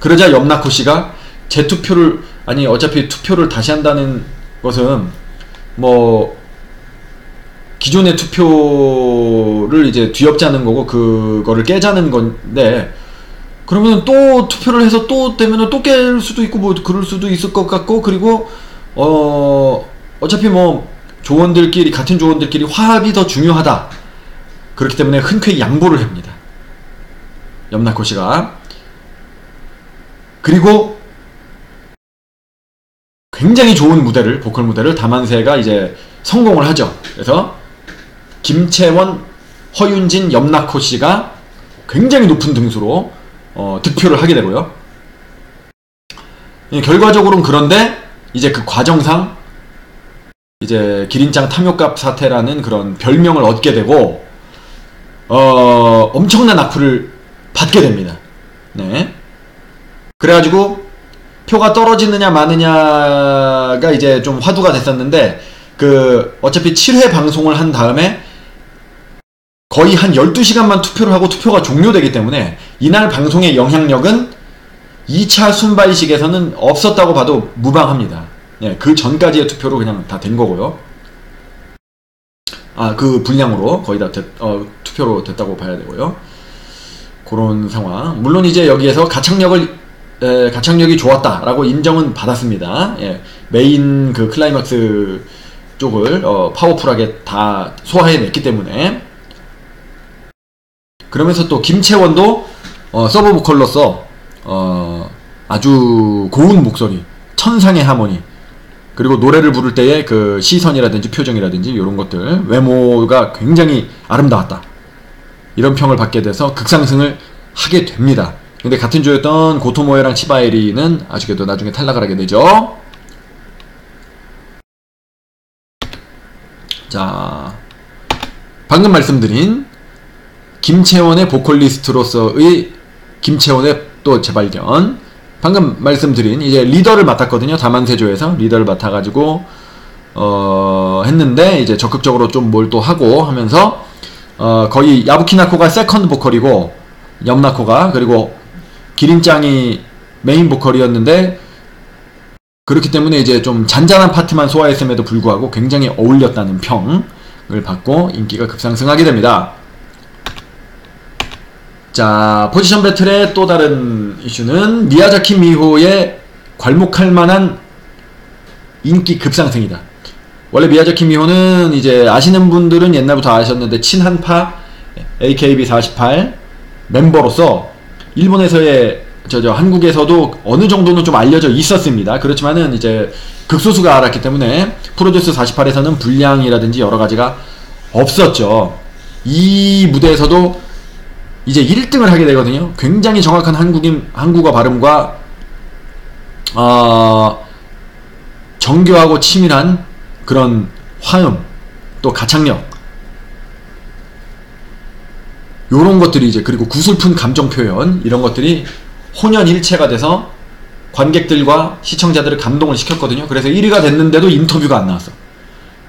그러자 염나코 씨가 재투표를, 아니 어차피 투표를 다시 한다는 것은 뭐 기존의 투표를 이제 뒤엎자는 거고 그거를 깨자는 건데, 그러면 또 투표를 해서 또 되면은 또 깰 수도 있고 뭐 그럴 수도 있을 것 같고, 그리고 어차피 뭐 조원들끼리, 같은 조원들끼리 화합이 더 중요하다, 그렇기 때문에 흔쾌히 양보를 합니다, 염나코 씨가. 그리고 굉장히 좋은 무대를, 보컬 무대를 다만세가 이제 성공을 하죠. 그래서 김채원, 허윤진, 염나코 씨가 굉장히 높은 등수로 득표를 하게 되고요. 결과적으로는 그런데 이제 그 과정상 이제 기린짱 탐욕갑 사태라는 그런 별명을 얻게 되고 엄청난 악플을 받게 됩니다. 네. 그래가지고 표가 떨어지느냐 마느냐가 이제 좀 화두가 됐었는데, 그 어차피 7회 방송을 한 다음에 거의 한 12시간만 투표를 하고 투표가 종료되기 때문에 이날 방송의 영향력은 2차 순발식에서는 없었다고 봐도 무방합니다. 예, 그 전까지의 투표로 그냥 다 된 거고요. 그 분량으로 거의 다 투표로 됐다고 봐야 되고요. 그런 상황. 물론 이제 여기에서 가창력이 좋았다라고 인정은 받았습니다. 예, 메인 그 클라이막스 쪽을 파워풀하게 다 소화해냈기 때문에. 그러면서 또 김채원도 서브 보컬로서 아주 고운 목소리, 천상의 하모니, 그리고 노래를 부를 때의 그 시선이라든지 표정이라든지 이런 것들, 외모가 굉장히 아름다웠다, 이런 평을 받게 돼서 극상승을 하게 됩니다. 근데 같은 조였던 고토모에랑 치바에리는 아쉽게도 나중에 탈락을 하게 되죠. 자, 방금 말씀드린 김채원의 보컬리스트로서의 김채원의 또 재발견, 방금 말씀드린 이제 리더를 맡았거든요. 다만세조에서 리더를 맡아가지고 했는데 이제 적극적으로 좀 뭘 또 하고 하면서 거의 야부키나코가 세컨드 보컬이고 염나코가, 그리고 기린짱이 메인 보컬이었는데, 그렇기 때문에 이제 좀 잔잔한 파트만 소화했음에도 불구하고 굉장히 어울렸다는 평을 받고 인기가 급상승하게 됩니다. 자, 포지션 배틀의 또 다른 이슈는 미야자키 미호의 괄목할 만한 인기 급상승이다. 원래 미야자키 미호는 이제 아시는 분들은 옛날부터 아셨는데 친한파 AKB48 멤버로서 일본에서의 한국에서도 어느 정도는 좀 알려져 있었습니다. 그렇지만은 이제 극소수가 알았기 때문에 프로듀스 48에서는 분량이라든지 여러 가지가 없었죠. 이 무대에서도 이제 1등을 하게 되거든요. 굉장히 정확한 한국어 발음과 정교하고 치밀한 그런 화음, 또 가창력, 요런 것들이 이제, 그리고 구슬픈 감정 표현, 이런 것들이 혼연일체가 돼서 관객들과 시청자들을 감동을 시켰거든요. 그래서 1위가 됐는데도 인터뷰가 안 나왔어.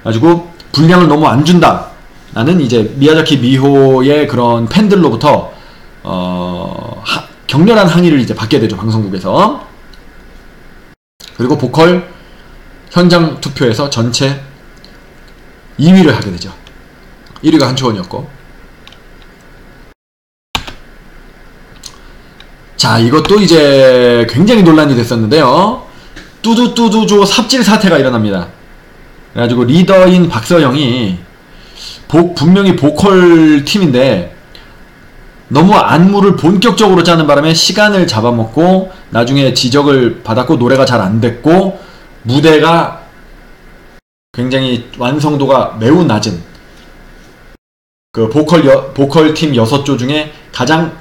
가지고 분량을 너무 안 준다, 나는 이제 미야자키 미호의 그런 팬들로부터 격렬한 항의를 이제 받게 되죠, 방송국에서. 그리고 보컬 현장 투표에서 전체 2위를 하게 되죠. 1위가 한초원이었고. 자, 이것도 이제 굉장히 논란이 됐었는데요. 뚜두뚜두조 삽질 사태가 일어납니다. 그래가지고 리더인 박서영이 분명히 보컬 팀인데 너무 안무를 본격적으로 짜는 바람에 시간을 잡아먹고 나중에 지적을 받았고 노래가 잘 안됐고 무대가 굉장히 완성도가 매우 낮은 그 보컬 팀 6조 중에 가장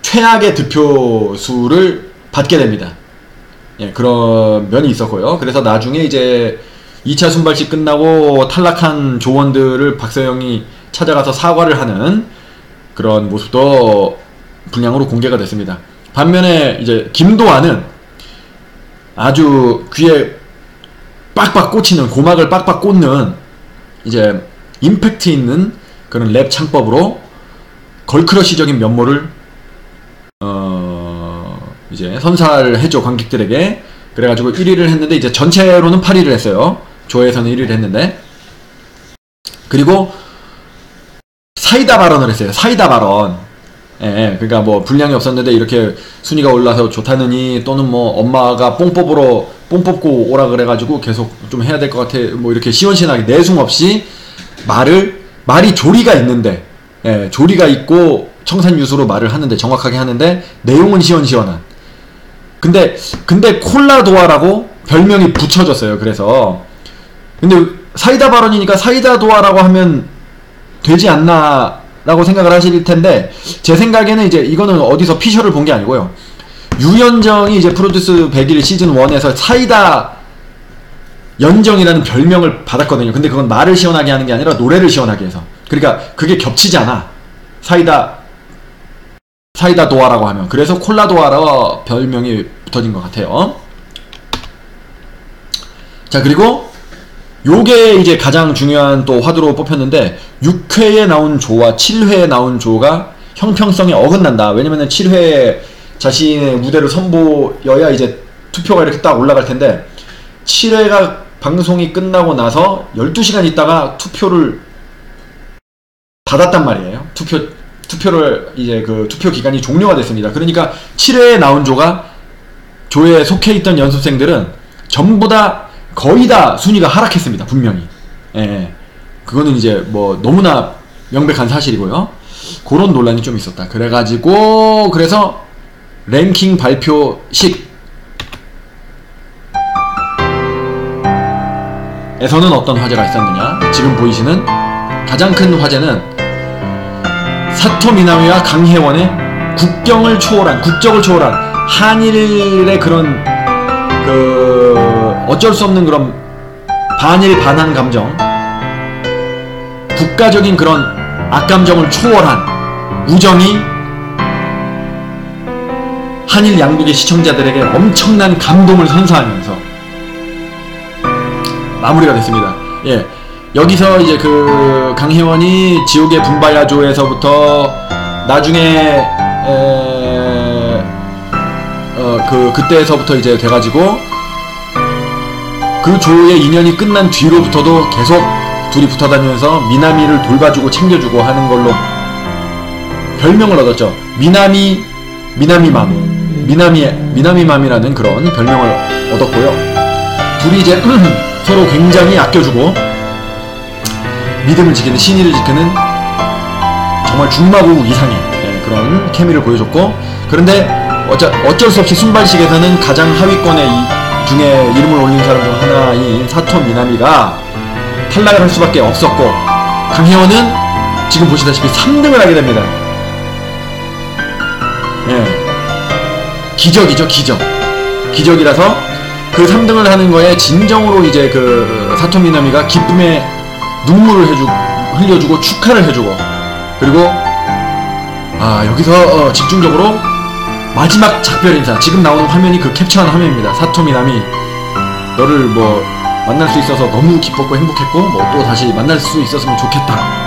최악의 득표수를 받게 됩니다. 예, 그런 면이 있었고요. 그래서 나중에 이제 2차 순발식 끝나고 탈락한 조원들을 박서영이 찾아가서 사과를 하는 그런 모습도 분량으로 공개가 됐습니다. 반면에 이제 김도환은 아주 귀에 빡빡 꽂히는, 고막을 빡빡 꽂는 이제 임팩트 있는 그런 랩 창법으로 걸크러쉬적인 면모를 이제 선사를 했죠, 관객들에게. 그래가지고 1위를 했는데 이제 전체로는 8위를 했어요. 조회에서는 1위를 했는데. 그리고 사이다 발언을 했어요. 사이다 발언. 예, 그러니까 뭐 분량이 없었는데 이렇게 순위가 올라서 좋다느니, 또는 뭐 엄마가 뽕 뽑고 오라 그래가지고 계속 좀 해야 될 것 같아, 뭐 이렇게 시원시원하게 내숭 없이 말이 조리가 있는데, 예, 조리가 있고 청산유수로 말을 하는데, 정확하게 하는데 내용은 시원시원한. 근데 콜라도아라고 별명이 붙여졌어요. 그래서 근데 사이다 발언이니까 사이다 도아라고 하면 되지 않나 라고 생각을 하실 텐데, 제 생각에는 이제 이거는 어디서 피셜을 본 게 아니고요, 유연정이 이제 프로듀스 100일 시즌 1에서 사이다 연정이라는 별명을 받았거든요. 근데 그건 말을 시원하게 하는 게 아니라 노래를 시원하게 해서, 그러니까 그게 겹치지 않아, 사이다 도아라고 하면. 그래서 콜라도아라 별명이 붙어진 것 같아요. 자, 그리고 요게 이제 가장 중요한 또 화두로 뽑혔는데, 6회에 나온 조와 7회에 나온 조가 형평성에 어긋난다. 왜냐면은 7회에 자신의 무대를 선보여야 이제 투표가 이렇게 딱 올라갈 텐데, 7회가 방송이 끝나고 나서 12시간 있다가 투표를 받았단 말이에요. 투표를 이제 그 투표 기간이 종료가 됐습니다. 그러니까 7회에 나온 조에 속해 있던 연습생들은 전부 다 거의 다 순위가 하락했습니다. 분명히. 예. 그거는 이제 뭐 너무나 명백한 사실이고요. 그런 논란이 좀 있었다. 그래서 랭킹 발표식 에서는 어떤 화제가 있었느냐. 지금 보이시는 가장 큰 화제는 사토 미나미와 강혜원의 국적을 초월한 한일의 그런 어쩔 수 없는 그런 반일 반한 감정, 국가적인 그런 악감정을 초월한 우정이 한일 양국의 시청자들에게 엄청난 감동을 선사하면서 마무리가 됐습니다. 예, 여기서 이제 그 강혜원이 지옥의 분바야조에서부터 나중에 그때에서부터 이제 돼가지고 그 조의 인연이 끝난 뒤로부터도 계속 둘이 붙어다니면서 미나미를 돌봐주고 챙겨주고 하는 걸로 별명을 얻었죠. 미나미맘이라는 그런 별명을 얻었고요. 둘이 이제 서로 굉장히 아껴주고 믿음을 지키는, 신의를 지키는 정말 중마고국 이상의 그런 케미를 보여줬고, 그런데 어쩔 수 없이 순발식에서는 가장 하위권의 중에 이름을 올린 사람 중 하나인 사토 미나미가 탈락을 할 수밖에 없었고, 강혜원은 지금 보시다시피 3등을 하게 됩니다. 예, 기적이죠, 기적이라서 그 3등을 하는 거에 진정으로 이제 그 사토 미나미가 기쁨의 눈물을 흘려주고 축하를 해주고, 그리고 여기서 집중적으로 마지막 작별 인사, 지금 나오는 화면이 그 캡처한 화면입니다. 사토 미나미, 너를 뭐 만날 수 있어서 너무 기뻤고 행복했고 뭐 또 다시 만날 수 있었으면 좋겠다.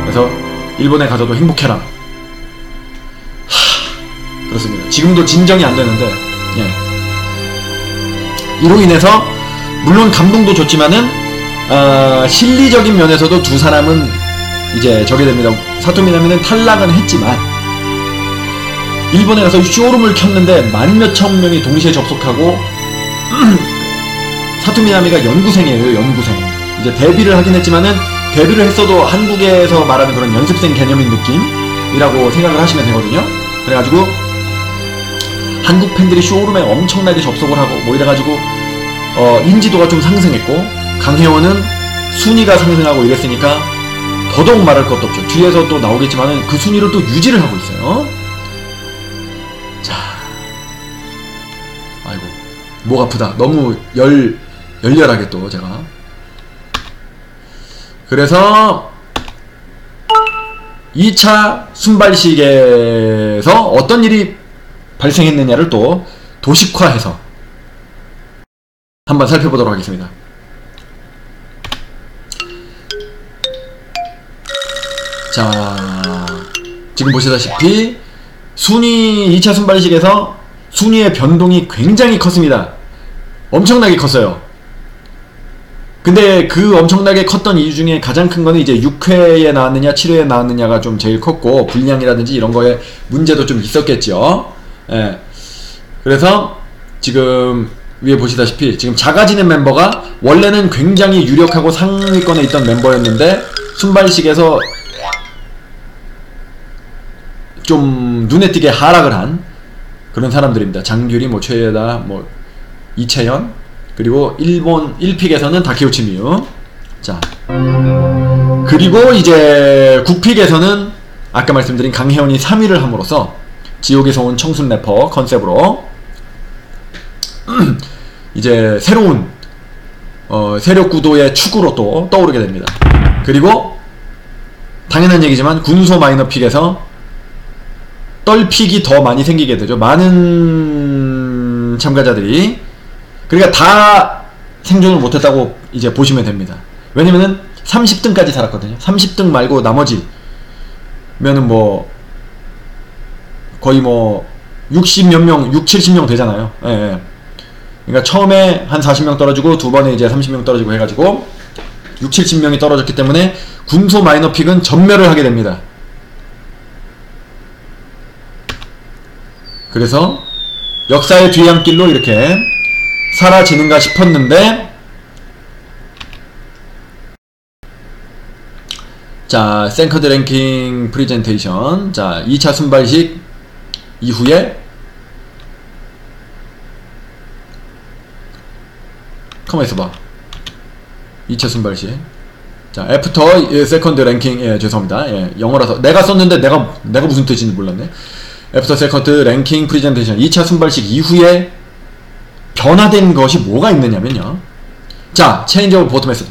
그래서 일본에 가서도 행복해라. 그렇습니다. 지금도 진정이 안 되는데, 예. 이로 인해서 물론 감동도 좋지만은 실리적인 면에서도 두 사람은 이제 저게 됩니다. 사토미 나미는 탈락은 했지만 일본에 가서 쇼룸을 켰는데 만몇천 명이 동시에 접속하고 사토미 나미가 연구생이에요. 연구생. 이제 데뷔를 하긴 했지만은 데뷔를 했어도 한국에서 말하는 그런 연습생 개념인 느낌이라고 생각을 하시면 되거든요. 그래가지고 한국 팬들이 쇼룸에 엄청나게 접속을 하고 뭐 이래가지고 인지도가 좀 상승했고 강혜원은 순위가 상승하고 이랬으니까 더더욱 말할 것도 없죠. 뒤에서 또 나오겠지만은 그 순위를 또 유지를 하고 있어요. 자, 아이고 목 아프다. 너무 열렬하게 또 제가. 그래서 2차 순발식에서 어떤 일이 발생했느냐를 또 도식화해서 한번 살펴보도록 하겠습니다. 자, 지금 보시다시피 순위 2차 순발식에서 순위의 변동이 굉장히 컸습니다. 엄청나게 컸어요. 근데 그 엄청나게 컸던 이유 중에 가장 큰 거는 이제 6회에 나왔느냐 7회에 나왔느냐가 좀 제일 컸고 분량이라든지 이런 거에 문제도 좀 있었겠죠. 예. 그래서 지금 위에 보시다시피 지금 작아지는 멤버가 원래는 굉장히 유력하고 상위권에 있던 멤버였는데 순발식에서 좀 눈에 띄게 하락을 한 그런 사람들입니다. 장규리, 뭐 최예다, 뭐 이채연, 그리고 일본 1픽에서는 다케우치 미유. 자, 그리고 이제 9픽에서는 아까 말씀드린 강혜원이 3위를 함으로써 지옥에서 온 청순 래퍼 컨셉으로 이제 새로운 세력 구도의 축으로 또 떠오르게 됩니다. 그리고 당연한 얘기지만 군소 마이너 픽에서 떨픽이 더 많이 생기게 되죠. 많은 참가자들이. 그러니까 다 생존을 못했다고 이제 보시면 됩니다. 왜냐면은 30등까지 살았거든요. 30등 말고 나머지 면은 뭐 거의 뭐 60몇 명, 6, 70명 되잖아요. 예, 예. 그러니까 처음에 한 40명 떨어지고 두 번에 이제 30명 떨어지고 해가지고 6, 70명이 떨어졌기 때문에 군소 마이너 픽은 전멸을 하게 됩니다. 그래서 역사의 뒤안길로 이렇게 사라지는가 싶었는데, 자, 세컨드 랭킹 프리젠테이션. 자, 2차 순발식 이후에 가만 있어봐. 2차 순발식. 자, 애프터 세컨드 랭킹. 예, 죄송합니다. 예, 영어라서 내가 썼는데 내가 무슨 뜻인지 몰랐네. 애프터 세컨드 랭킹 프리젠테이션 2차 순발식 이후에 변화된 것이 뭐가 있느냐면요. 자, 체인지 오브 보트 메소드.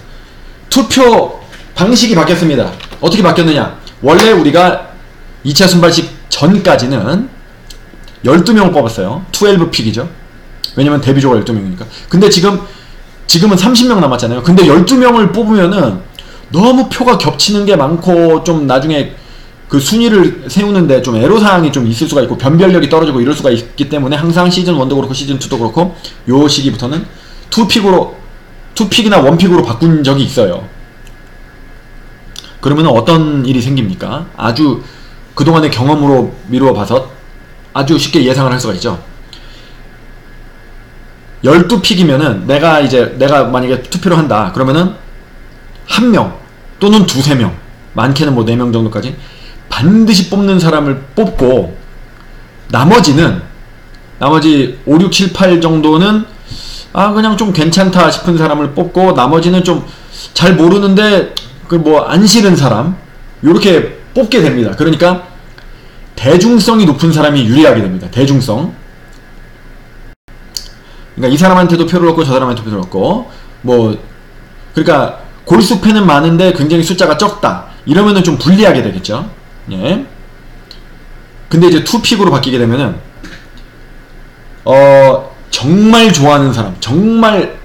투표 방식이 바뀌었습니다. 어떻게 바뀌었느냐. 원래 우리가 2차 순발식 전까지는 12명 뽑았어요. 12픽이죠. 왜냐면 데뷔조가 12명이니까. 근데 지금은 30명 남았잖아요. 근데 12명을 뽑으면은 너무 표가 겹치는 게 많고 좀 나중에 그 순위를 세우는데 좀 애로사항이 좀 있을 수가 있고 변별력이 떨어지고 이럴 수가 있기 때문에 항상 시즌 1도 그렇고 시즌 2도 그렇고 요 시기부터는 2픽이나 1픽으로 바꾼 적이 있어요. 그러면 어떤 일이 생깁니까? 아주 그동안의 경험으로 미루어 봐서 아주 쉽게 예상을 할 수가 있죠. 12픽이면은 내가 만약에 투표를 한다. 그러면은 1명 또는 2~3명, 많게는 뭐 4명 정도까지 반드시 뽑는 사람을 뽑고 나머지 5, 6, 7, 8 정도는 그냥 좀 괜찮다 싶은 사람을 뽑고 나머지는 좀 잘 모르는데 그 뭐 안 싫은 사람 요렇게 뽑게 됩니다. 그러니까 대중성이 높은 사람이 유리하게 됩니다. 대중성. 그러니까 이 사람한테도 표를 얻고 저 사람한테도 표를 얻고 뭐 그러니까 골수 팬은 많은데 굉장히 숫자가 적다. 이러면은 좀 불리하게 되겠죠. 예. 근데 이제 2픽으로 바뀌게 되면은 정말 좋아하는 사람, 정말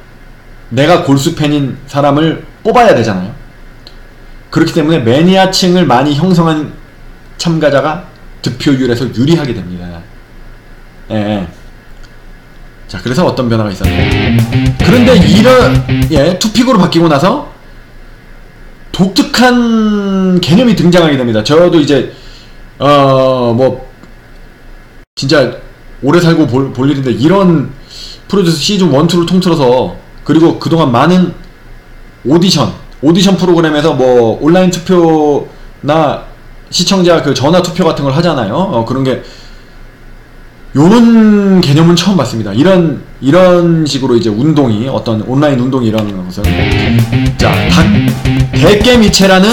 내가 골수 팬인 사람을 뽑아야 되잖아요. 그렇기 때문에 매니아층을 많이 형성한 참가자가 득표율에서 유리하게 됩니다. 예. 자, 그래서 어떤 변화가 있었나요? 그런데 이런 투픽으로 바뀌고 나서 독특한 개념이 등장하게 됩니다. 저도 이제 뭐 진짜 오래 살고 볼 일인데, 이런 프로듀스 시즌 1, 2를 통틀어서, 그리고 그동안 많은 오디션 프로그램에서 뭐 온라인 투표나 시청자 그 전화 투표 같은 걸 하잖아요. 그런 게, 요런 개념은 처음 봤습니다. 이런 식으로 이제 운동이, 어떤 온라인 운동이 일어나는 것은, 자, 대깨미체라는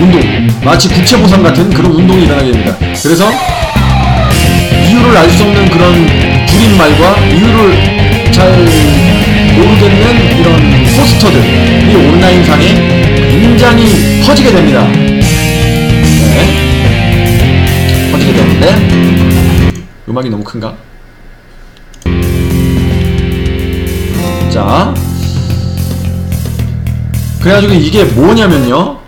운동, 마치 국채보상 같은 그런 운동이 일어나게 됩니다. 그래서 이유를 알 수 없는 그런 줄임말과 이유를 잘 모르겠는 이런 포스터들이 온라인상에 굉장히 퍼지게 됩니다. 네. 퍼지게 되는데, 음악이 너무 큰가? 자, 그래가지고 이게 뭐냐면요,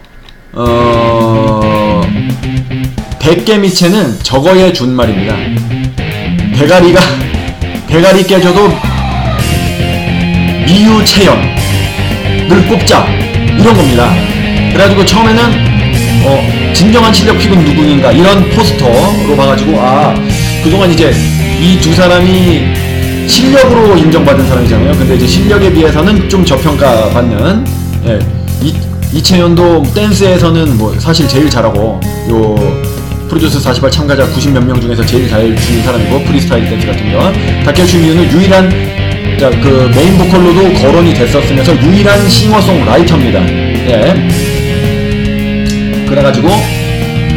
대깨미체는 저거에 준 말입니다. 대가리 깨져도 미유 채연을 뽑자, 이런 겁니다. 그래가지고 처음에는 진정한 실력 픽은 누구인가, 이런 포스터로 봐가지고, 그동안 이제 이 두 사람이 실력으로 인정받은 사람이잖아요. 근데 이제 실력에 비해서는 좀 저평가받는, 이채연도 댄스에서는 뭐 사실 제일 잘하고, 요 프로듀스 48 참가자 90몇 명 중에서 제일 잘 추는 사람이고, 프리스타일 댄스 같은 거. 다케요시 미유는 유일한, 그 메인 보컬로도 거론이 됐었으면서 유일한 싱어송라이터입니다. 그래가지고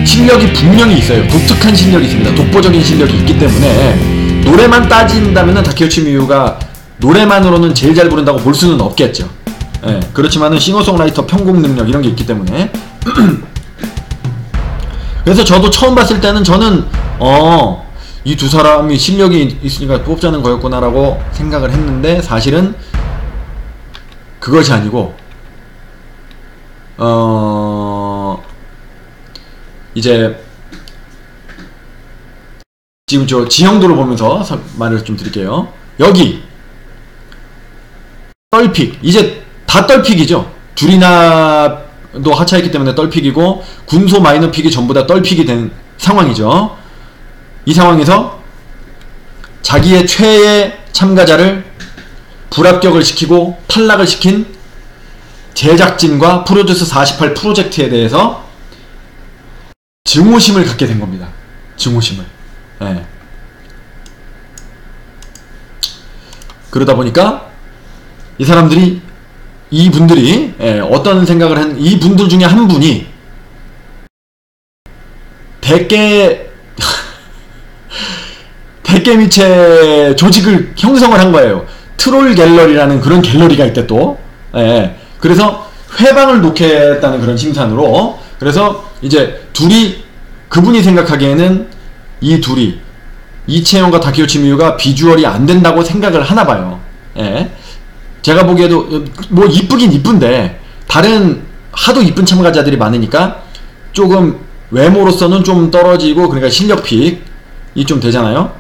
실력이 분명히 있어요. 독특한 실력이 있습니다. 독보적인 실력이 있기 때문에, 노래만 따진다면은 다케요시 미유가 노래만으로는 제일 잘 부른다고 볼 수는 없겠죠. 그렇지만은 싱어송라이터 편곡 능력 이런 게 있기 때문에 그래서 저도 처음 봤을 때는 저는 이 두 사람이 실력이 있으니까 뽑자는 거였구나라고 생각을 했는데, 사실은 그것이 아니고 이제 지금 저 지형도를 보면서 말을 좀 드릴게요. 여기 떨픽, 이제 다 떨픽이죠. 줄이나도 하차했기 때문에 떨픽이고, 군소 마이너픽이 전부 다 떨픽이 된 상황이죠. 이 상황에서 자기의 최애 참가자를 불합격을 시키고 탈락을 시킨 제작진과 프로듀스 48 프로젝트에 대해서 증오심을 갖게 된 겁니다. 증오심을. 그러다 보니까 이분들이 어떤 생각을 한, 이 분들 중에 한 분이 대깨미체 조직을 형성을 한 거예요. 트롤 갤러리라는 그런 갤러리가 있대 또. 그래서 회방을 놓겠다는 그런 심산으로. 그래서 이제 그분이 생각하기에는 이채연과 다케요시 미유가 비주얼이 안 된다고 생각을 하나 봐요. 제가 보기에도 뭐 이쁘긴 이쁜데, 다른 하도 이쁜 참가자들이 많으니까 조금 외모로서는 좀 떨어지고, 그러니까 실력 픽이 좀 되잖아요.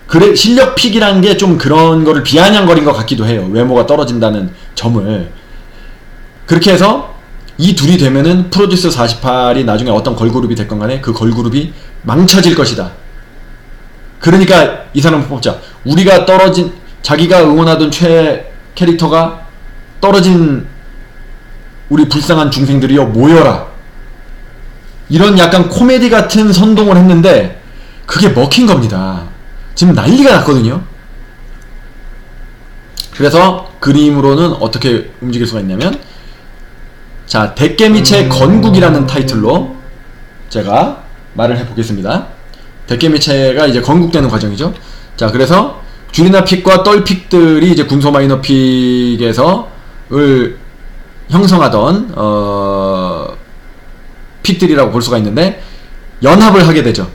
그래, 실력 픽이라는 게 좀 그런 거를 비아냥거린 것 같기도 해요. 외모가 떨어진다는 점을. 그렇게 해서 이 둘이 되면은 프로듀스 48이 나중에 어떤 걸그룹이 됐건 간에 그 걸그룹이 망쳐질 것이다. 그러니까 이 사람을 뽑자. 자기가 응원하던 최애 캐릭터가 떨어진 우리 불쌍한 중생들이여 모여라. 이런 약간 코미디 같은 선동을 했는데, 그게 먹힌 겁니다. 지금 난리가 났거든요. 그래서 그림으로는 어떻게 움직일 수가 있냐면, 자, 대깨미체 건국이라는 타이틀로 제가 말을 해보겠습니다. 대깨미체가 이제 건국되는 과정이죠. 자, 그래서 줄이나 픽과 떨 픽들이 이제 군소 마이너 픽에서 형성하던 픽들이라고 볼 수가 있는데, 연합을 하게 되죠.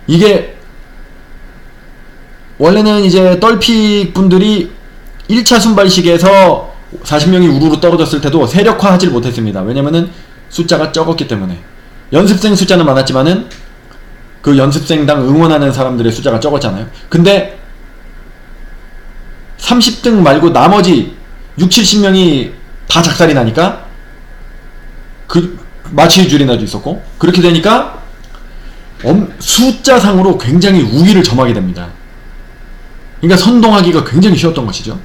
이게 원래는 이제 떨픽 분들이 1차 순발식에서 40명이 우르르 떨어졌을 때도 세력화하지 못했습니다. 왜냐면은 숫자가 적었기 때문에. 연습생 숫자는 많았지만은 그 연습생당 응원하는 사람들의 숫자가 적었잖아요. 근데 30등 말고 나머지 60, 70명이 다 작살이 나니까 그 마취의 줄이나도 있었고, 그렇게 되니까 숫자상으로 굉장히 우위를 점하게 됩니다. 그러니까 선동하기가 굉장히 쉬웠던 것이죠.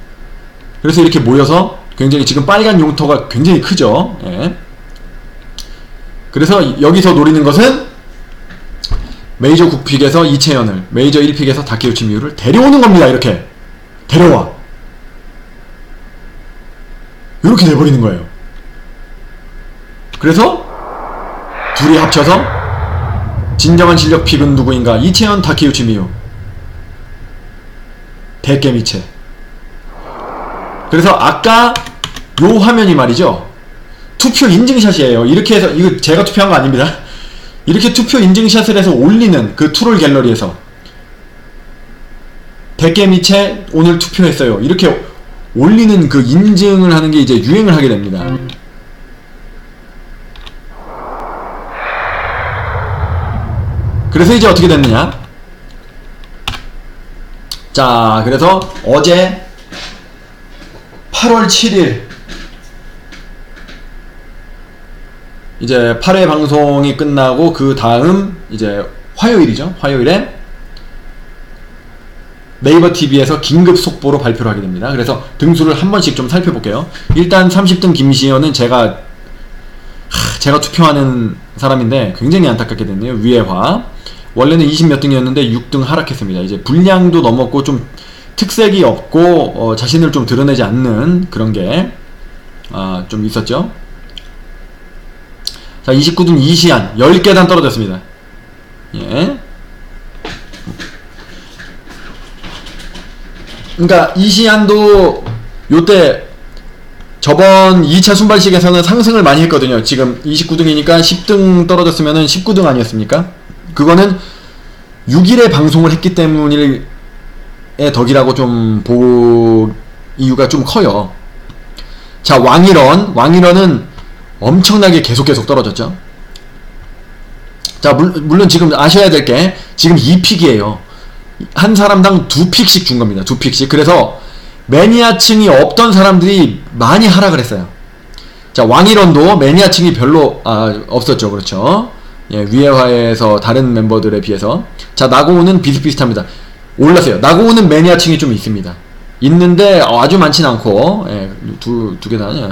그래서 이렇게 모여서 굉장히 지금 빨간 용토가 굉장히 크죠. 예. 그래서 여기서 노리는 것은 메이저 9픽에서 이채연을, 메이저 1픽에서 다케우치 미우를 데려오는 겁니다. 이렇게 데려와, 이렇게 돼버리는 거예요. 그래서 둘이 합쳐서 진정한 실력 픽은 누구인가? 이채연, 다케우치 미우, 대깨미체. 그래서 아까 요 화면이 말이죠, 투표 인증샷이에요. 이렇게 해서, 이거 제가 투표한 거 아닙니다. 이렇게 투표 인증샷을 해서 올리는 그 투롤 갤러리에서 대깨미체 오늘 투표했어요, 이렇게 올리는 그 인증을 하는 게 이제 유행을 하게 됩니다. 그래서 이제 어떻게 됐느냐? 자, 그래서 어제 8월 7일 이제 8회 방송이 끝나고 그 다음 이제 화요일이죠. 화요일에 네이버 TV에서 긴급 속보로 발표를 하게 됩니다. 그래서 등수를 한 번씩 좀 살펴볼게요. 일단 30등 김시현은 제가 투표하는 사람인데 굉장히 안타깝게 됐네요. 위에화 원래는 20몇 등이었는데 6등 하락했습니다. 이제 분량도 넘었고 좀 특색이 없고 자신을 좀 드러내지 않는 그런 게 좀 있었죠. 자, 29등 이시안 10계단 떨어졌습니다. 예. 그러니까 이시안도 요때 저번 2차 순발식에서는 상승을 많이 했거든요. 지금 29등이니까 10등 떨어졌으면은 19등 아니었습니까? 그거는 6일에 방송을 했기 때문일 덕이라고 좀 볼 이유가 좀 커요. 자, 왕일원은 엄청나게 계속 떨어졌죠. 자, 물론 지금 아셔야 될 게 지금 2픽이에요. 한 사람당 2픽씩 준 겁니다. 2픽씩. 그래서 매니아층이 없던 사람들이 많이 하락을 했어요. 자, 왕일원도 매니아층이 별로 없었죠. 그렇죠. 예, 위에화에서 다른 멤버들에 비해서. 자, 나고우는 비슷비슷합니다. 올랐어요. 나고우는 매니아층이 좀 있습니다. 있는데 아주 많진 않고, 예, 두 개다. 예.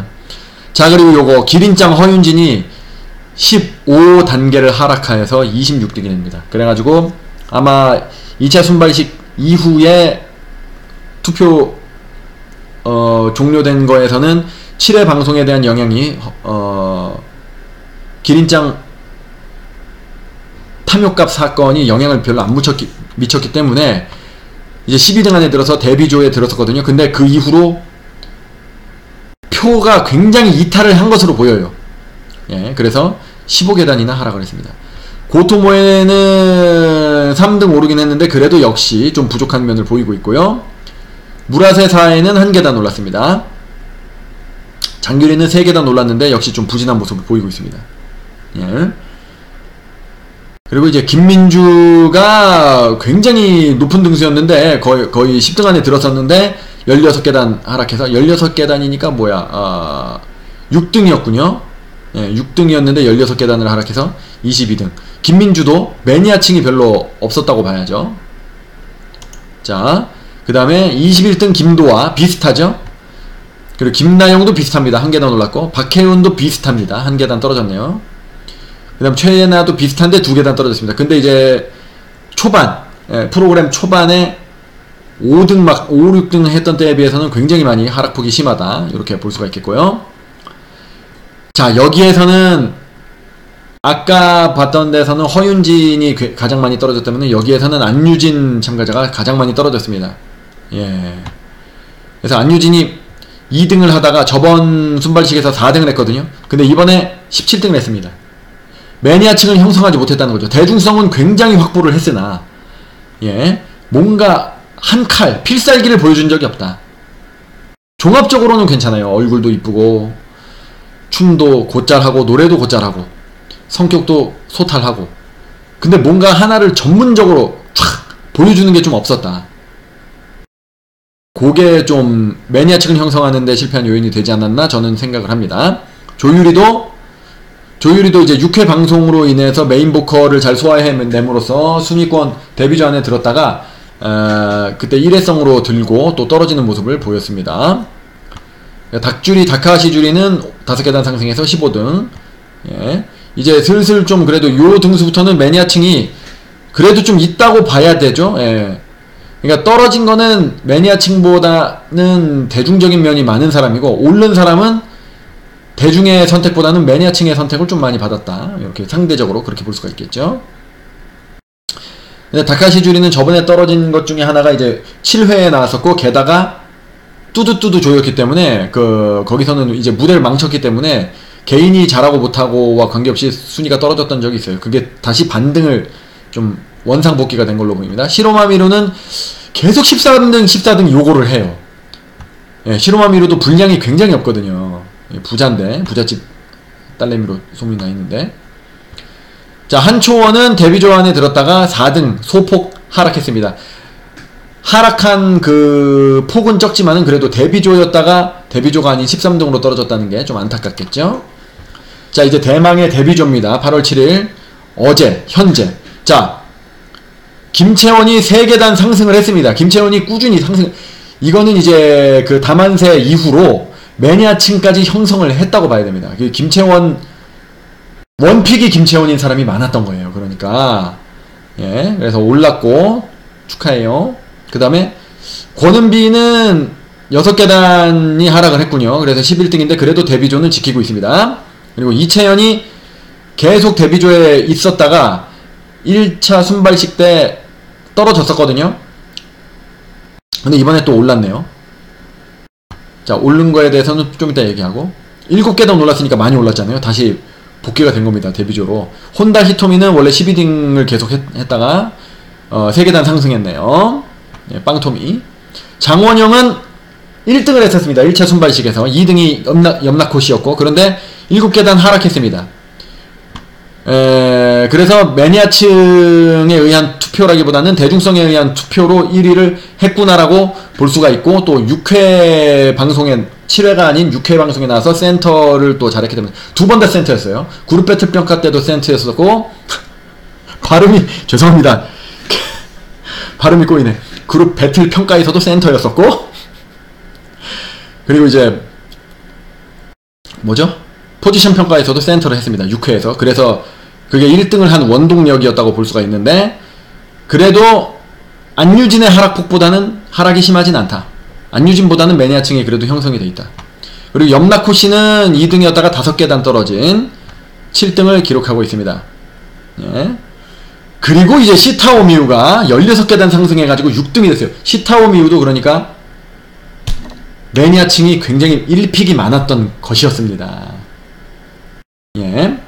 자, 그리고 요거 기린짱 허윤진이 15단계를 하락하여서 26등이 됩니다. 그래가지고 아마 2차 순발식 이후에 투표 종료된 거에서는 7회 방송에 대한 영향이 기린짱 탐욕값 사건이 영향을 별로 안 미쳤기 때문에 이제 12등 안에 들어서 데뷔조에 들었었거든요. 근데 그 이후로 표가 굉장히 이탈을 한 것으로 보여요. 예, 그래서 15계단이나 하락을 했습니다. 고토모에는 3등 오르긴 했는데 그래도 역시 좀 부족한 면을 보이고 있고요. 무라세사에는 1계단 올랐습니다. 장규리는 3계단 올랐는데 역시 좀 부진한 모습을 보이고 있습니다. 예. 그리고 이제 김민주가 굉장히 높은 등수였는데 거의 10등 안에 들었었는데 16계단 하락해서 16계단이니까 뭐야 6등이었군요. 예, 6등이었는데 16계단을 하락해서 22등. 김민주도 매니아층이 별로 없었다고 봐야죠. 자, 그 다음에 21등 김도아 비슷하죠. 그리고 김나영도 비슷합니다. 1계단 올랐고 박혜운도 비슷합니다. 1계단 떨어졌네요. 그 다음 최예나도 비슷한데 2계단 떨어졌습니다. 근데 이제 초반, 프로그램 초반에 5등 5, 6등 했던 때에 비해서는 굉장히 많이 하락폭이 심하다. 이렇게 볼 수가 있겠고요. 자, 여기에서는 아까 봤던 데서는 허윤진이 가장 많이 떨어졌기 때문에 여기에서는 안유진 참가자가 가장 많이 떨어졌습니다. 예. 그래서 안유진이 2등을 하다가 저번 순발식에서 4등을 했거든요. 근데 이번에 17등을 했습니다. 매니아층을 형성하지 못했다는 거죠. 대중성은 굉장히 확보를 했으나 뭔가 한 칼, 필살기를 보여준 적이 없다. 종합적으로는 괜찮아요. 얼굴도 이쁘고 춤도 곧잘하고 노래도 곧잘하고 성격도 소탈하고. 근데 뭔가 하나를 전문적으로 촥 보여주는 게 좀 없었다. 그게 좀 매니아층을 형성하는 데 실패한 요인이 되지 않았나 저는 생각을 합니다. 조유리도 이제 6회 방송으로 인해서 메인 보컬을 잘 소화해냄으로써 순위권 데뷔조 안에 들었다가 그때 일회성으로 들고 또 떨어지는 모습을 보였습니다. 다카하시 주리는 5계단 상승해서 15등. 예. 이제 슬슬 좀 그래도 요 등수부터는 매니아층이 그래도 좀 있다고 봐야 되죠. 예. 그러니까 떨어진 거는 매니아층보다는 대중적인 면이 많은 사람이고, 오른 사람은 대중의 선택보다는 매니아층의 선택을 좀 많이 받았다. 이렇게 상대적으로 그렇게 볼 수가 있겠죠. 근데 다카시 주리는 저번에 떨어진 것 중에 하나가 이제 7회에 나왔었고, 게다가 뚜두뚜두 조였기 때문에 거기서는 이제 무대를 망쳤기 때문에 개인이 잘하고 못하고와 관계없이 순위가 떨어졌던 적이 있어요. 그게 다시 반등을 좀 원상복귀가 된 걸로 보입니다. 시로마미루는 계속 14등 요거를 해요. 예, 시로마미루도 분량이 굉장히 없거든요. 부자인데, 부잣집 딸내미로 소문이 나 있는데. 자, 한초원은 데뷔조 안에 들었다가 4등 소폭 하락했습니다. 하락한 그 폭은 적지만은 그래도 데뷔조였다가 데뷔조가 아닌 13등으로 떨어졌다는 게 좀 안타깝겠죠. 자, 이제 대망의 데뷔조입니다. 8월 7일 어제 현재. 자, 김채원이 3계단 상승을 했습니다. 김채원이 꾸준히 상승. 이거는 이제 그 다만세 이후로 매니아층까지 형성을 했다고 봐야 됩니다. 김채원 원픽이 김채원인 사람이 많았던 거예요. 그러니까 예, 그래서 올랐고 축하해요. 그 다음에 권은비는 6계단이 하락을 했군요. 그래서 11등인데 그래도 데뷔조는 지키고 있습니다. 그리고 이채연이 계속 데뷔조에 있었다가 1차 순발식 때 떨어졌었거든요. 근데 이번에 또 올랐네요. 자, 오른 거에 대해서는 좀 이따 얘기하고, 7계단 올랐으니까 많이 올랐잖아요. 다시 복귀가 된 겁니다. 데뷔조로. 혼다 히토미는 원래 12등을 계속 했다가 3계단 상승했네요. 네, 빵토미. 장원영은 1등을 했었습니다. 1차 순발식에서. 2등이 염라코시였고, 그런데 7계단 하락했습니다. 그래서 매니아층에 의한 투표라기보다는 대중성에 의한 투표로 1위를 했구나라고 볼 수가 있고, 또 6회 방송에, 7회가 아닌 6회 방송에 나와서 센터를 또 잘했기 때문에 2번 다 센터였어요. 그룹 배틀 평가 때도 센터였었고, 발음이, 죄송합니다. 발음이 꼬이네. 그룹 배틀 평가에서도 센터였었고, 그리고 이제 뭐죠? 포지션 평가에서도 센터를 했습니다. 6회에서. 그래서 그게 1등을 한 원동력이었다고 볼 수가 있는데, 그래도 안유진의 하락폭보다는 하락이 심하진 않다. 안유진보다는 매니아층이 그래도 형성이 돼 있다. 그리고 염라코씨는 2등이었다가 5계단 떨어진 7등을 기록하고 있습니다. 예. 그리고 이제 시타오 미우가 16계단 상승해가지고 6등이 됐어요. 시타오 미우도 그러니까 매니아층이 굉장히 1픽이 많았던 것이었습니다. 예.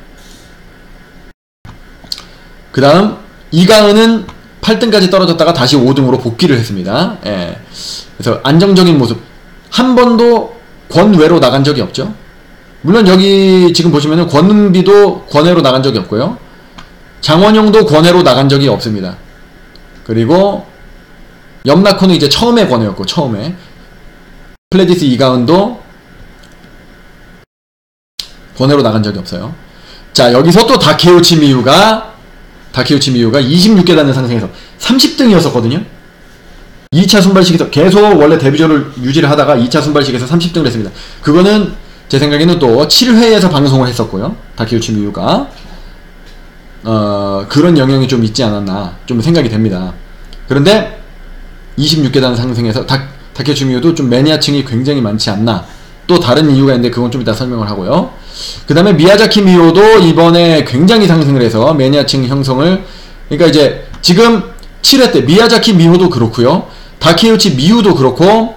그 다음 이가은은 8등까지 떨어졌다가 다시 5등으로 복귀를 했습니다. 예. 그래서 안정적인 모습. 한 번도 권외로 나간 적이 없죠. 물론 여기 지금 보시면은 권은비도 권외로 나간 적이 없고요. 장원영도 권외로 나간 적이 없습니다. 그리고 염라코는 이제 처음에 권외였고, 처음에. 플레디스 이가은도 권외로 나간 적이 없어요. 자, 여기서 또 다케우치 미유가 26계단을 상승해서 30등이었었거든요. 2차 순발식에서 계속 원래 데뷔조를 유지를 하다가 2차 순발식에서 30등을 했습니다. 그거는 제 생각에는 또 7회에서 방송을 했었고요. 다케우치 미유가 그런 영향이 좀 있지 않았나 좀 생각이 됩니다. 그런데 26계단 상승해서 다케우치 미유도 좀 매니아층이 굉장히 많지 않나, 또 다른 이유가 있는데 그건 좀 이따 설명을 하고요. 그 다음에 미야자키 미호도 이번에 굉장히 상승을 해서 매니아층 형성을, 그러니까 이제 지금 7회 때 미야자키 미호도 그렇고요, 다케우치 미유도 그렇고,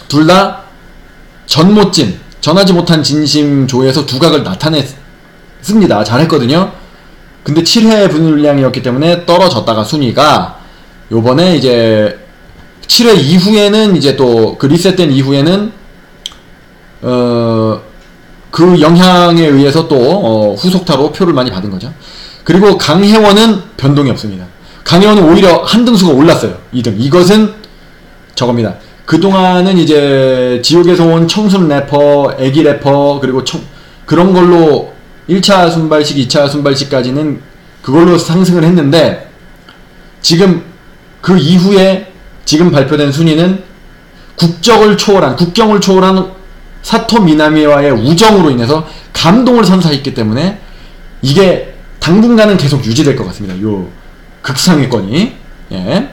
둘 다 전하지 못한 진심 조에서 두각을 나타냈습니다. 잘했거든요. 근데 7회 분량이었기 때문에 떨어졌다가 순위가 요번에 이제 7회 이후에는 이제 또 그 리셋된 이후에는 그 영향에 의해서 또 후속타로 표를 많이 받은 거죠. 그리고 강혜원은 변동이 없습니다. 강혜원은 오히려 한 등수가 올랐어요. 2등. 이것은 저겁니다. 그동안은 이제 지옥에서 온 청순 래퍼, 애기 래퍼, 그리고 그런 걸로 1차 순발식, 2차 순발식까지는 그걸로 상승을 했는데, 지금 그 이후에 지금 발표된 순위는 국경을 초월한 사토 미나미와의 우정으로 인해서 감동을 선사했기 때문에 이게 당분간은 계속 유지될 것 같습니다. 요 극상위권이. 예.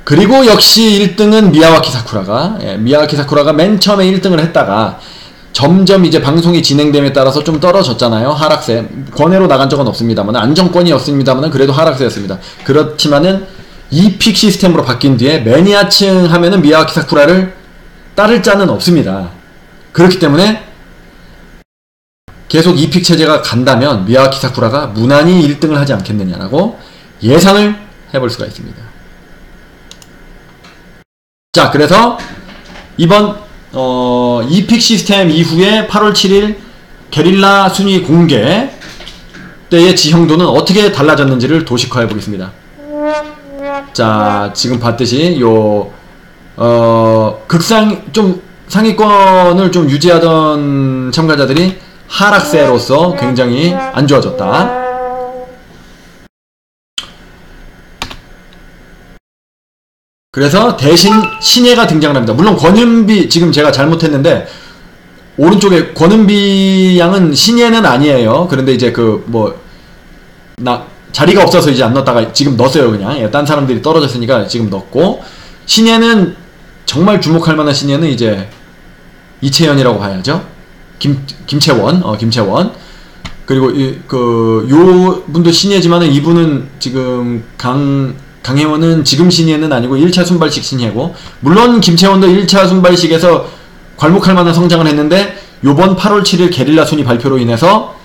그리고 역시 1등은 미야와키 사쿠라가, 미야와키 사쿠라가 맨 처음에 1등을 했다가 점점 이제 방송이 진행됨에 따라서 좀 떨어졌잖아요. 하락세. 권해로 나간 적은 없습니다만, 안정권이었습니다만 그래도 하락세였습니다. 그렇지만은 이 픽 시스템으로 바뀐 뒤에 매니아층 하면은 미야와키 사쿠라를 따를 자는 없습니다. 그렇기 때문에 계속 이 픽 체제가 간다면 미야와키 사쿠라가 무난히 1등을 하지 않겠느냐라고 예상을 해볼 수가 있습니다. 자, 그래서 이번 이픽 시스템 이후에 8월 7일 게릴라 순위 공개 때의 지형도는 어떻게 달라졌는지를 도식화해 보겠습니다. 자, 지금 봤듯이 요 좀 상위권을 좀 유지하던 참가자들이 하락세로서 굉장히 안 좋아졌다. 그래서 대신 신예가 등장을 합니다. 물론 권은비, 지금 제가 잘못했는데 오른쪽에 권은비 양은 신예는 아니에요. 그런데 이제 자리가 없어서 이제 안 넣었다가 지금 넣었어요. 그냥 딴 사람들이 떨어졌으니까 지금 넣었고, 신예는 정말 주목할 만한 신예는 이제 이채연이라고 봐야죠. 김채원. 그리고 요 분도 신예지만은 이분은 지금 강혜원은 지금 신예는 아니고 1차 순발식 신예고, 물론 김채원도 1차 순발식에서 괄목할 만한 성장을 했는데 요번 8월 7일 게릴라 순위 발표로 인해서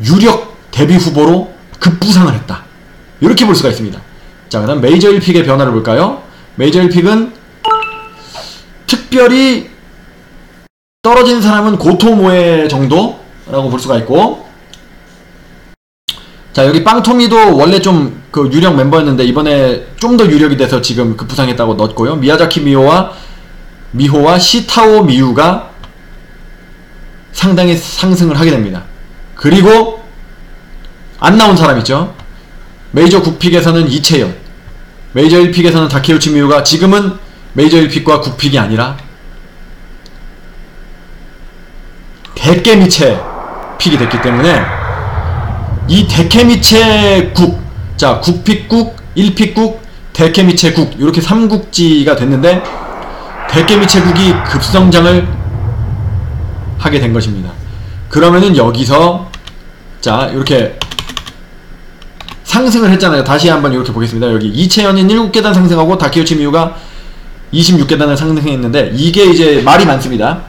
유력 데뷔 후보로 급부상을 했다. 이렇게 볼 수가 있습니다. 자, 그 다음 메이저 1픽의 변화를 볼까요? 메이저 1픽은 특별히 떨어진 사람은 고토모에 정도라고 볼 수가 있고, 자, 여기 빵토미도 원래 좀 유력 멤버였는데 이번에 좀 더 유력이 돼서 지금 급부상했다고 넣었고요. 미야자키 미호와 시타오 미유가 상당히 상승을 하게 됩니다. 그리고 안 나온 사람 있죠. 메이저 9픽에서는 이채연, 메이저 1픽에서는 다케우치 미유가 지금은 메이저 1픽과 9픽이 아니라 데케미체 픽이 됐기 때문에 이 데케미체 국, 자, 9픽 국, 1픽 국, 데케미체 국, 이렇게 3국지가 됐는데 데케미체 국이 급성장을 하게 된 것입니다. 그러면은 여기서 자, 이렇게 상승을 했잖아요. 다시 한번 이렇게 보겠습니다. 여기 이채연이 7계단 상승하고 다케우치 미유가 26계단을 상승했는데 이게 이제 말이 많습니다.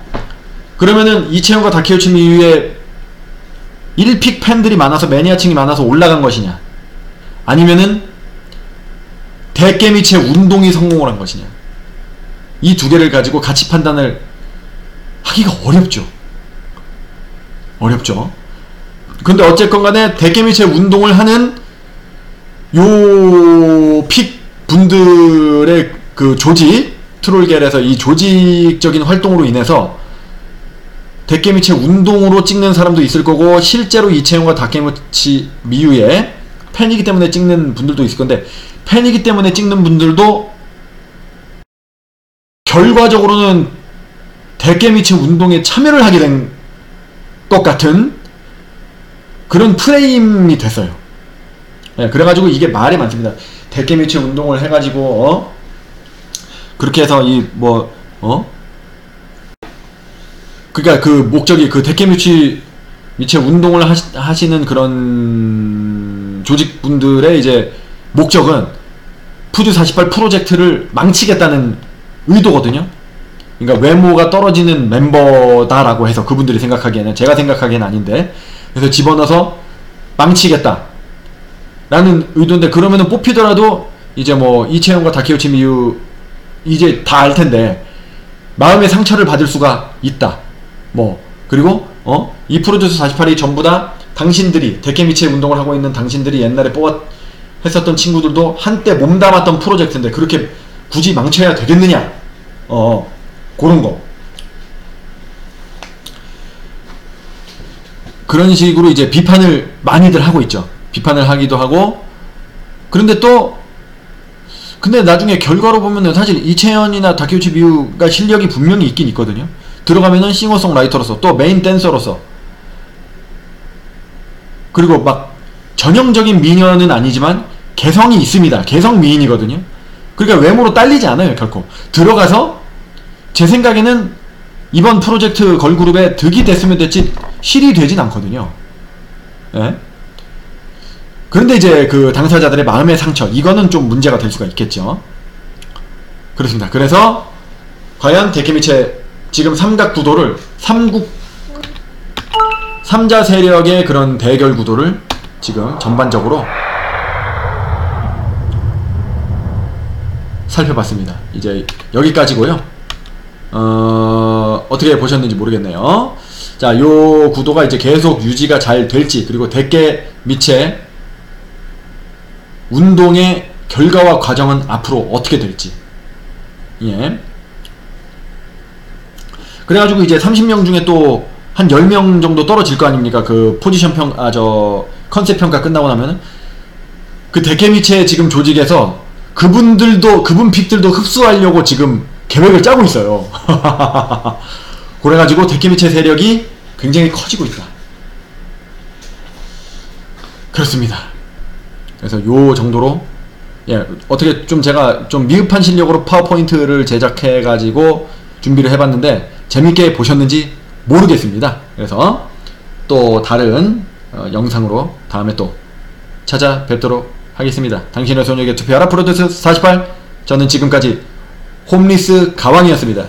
그러면은 이채연과 다케우치 미유의 1픽 팬들이 많아서, 매니아층이 많아서 올라간 것이냐, 아니면은 데케미체 운동이 성공을 한 것이냐, 이 두 개를 가지고 같이 판단을 하기가 어렵죠. 근데 어쨌건 간에 데케미체 운동을 하는 요 픽 분들의 그 조직, 트롤겔에서 이 조직적인 활동으로 인해서 데케미체 운동으로 찍는 사람도 있을 거고, 실제로 이채용과 다케미치 미유의 팬이기 때문에 찍는 분들도 있을 건데, 팬이기 때문에 찍는 분들도 결과적으로는 데케미체 운동에 참여를 하게 된 것 같은 그런 프레임이 됐어요. 네, 그래가지고 이게 말이 많습니다. 데케미체 운동을 해가지고 그렇게 해서 그러니까 그 목적이 그 데케미체 운동을 하시는 그런 조직분들의 이제 목적은 푸드 48 프로젝트를 망치겠다는 의도거든요. 그러니까 외모가 떨어지는 멤버다라고 해서 그분들이 생각하기에는, 제가 생각하기에는 아닌데, 그래서 집어넣어서 망치겠다 라는 의도인데, 그러면은 뽑히더라도 이제 뭐 이채영과 다케우치 미유 이제 다 알 텐데 마음의 상처를 받을 수가 있다. 뭐 그리고 이 프로듀스 48이 전부 다 당신들이 데케미체 운동을 하고 있는 당신들이 옛날에 했었던 친구들도 한때 몸담았던 프로젝트인데 그렇게 굳이 망쳐야 되겠느냐? 그런 거. 그런 식으로 이제 비판을 많이들 하고 있죠. 비판을 하기도 하고. 근데 나중에 결과로 보면은 사실 이채연이나 다케우치 미유가 실력이 분명히 있긴 있거든요. 들어가면은 싱어송라이터로서 또 메인 댄서로서 그리고 막 전형적인 미녀는 아니지만 개성이 있습니다. 개성 미인이거든요. 그러니까 외모로 딸리지 않아요. 결코 들어가서 제 생각에는 이번 프로젝트 걸그룹에 득이 됐으면 됐지 실이 되진 않거든요. 예? 그런데 이제 그 당사자들의 마음의 상처 이거는 좀 문제가 될 수가 있겠죠. 그렇습니다. 그래서 과연 데케미체 지금 삼각 구도를 삼자 세력의 그런 대결 구도를 지금 전반적으로 살펴봤습니다. 이제 여기까지고요. 어떻게 보셨는지 모르겠네요. 자, 요 구도가 이제 계속 유지가 잘 될지, 그리고 데케미체 운동의 결과와 과정은 앞으로 어떻게 될지. 예. 그래가지고 이제 30명 중에 또 한 10명 정도 떨어질 거 아닙니까? 그 포지션 컨셉 평가 끝나고 나면은 그 데케미체 지금 조직에서 그분 픽들도 흡수하려고 지금 계획을 짜고 있어요. 그래가지고 데케미체 세력이 굉장히 커지고 있다. 그렇습니다. 그래서 요 정도로, 예, 어떻게 좀 제가 좀 미흡한 실력으로 파워포인트를 제작해가지고 준비를 해봤는데 재밌게 보셨는지 모르겠습니다. 그래서 또 다른 영상으로 다음에 또 찾아뵙도록 하겠습니다. 당신의 소녀에게 투표하라 프로듀스 48. 저는 지금까지 홈리스 가왕이었습니다.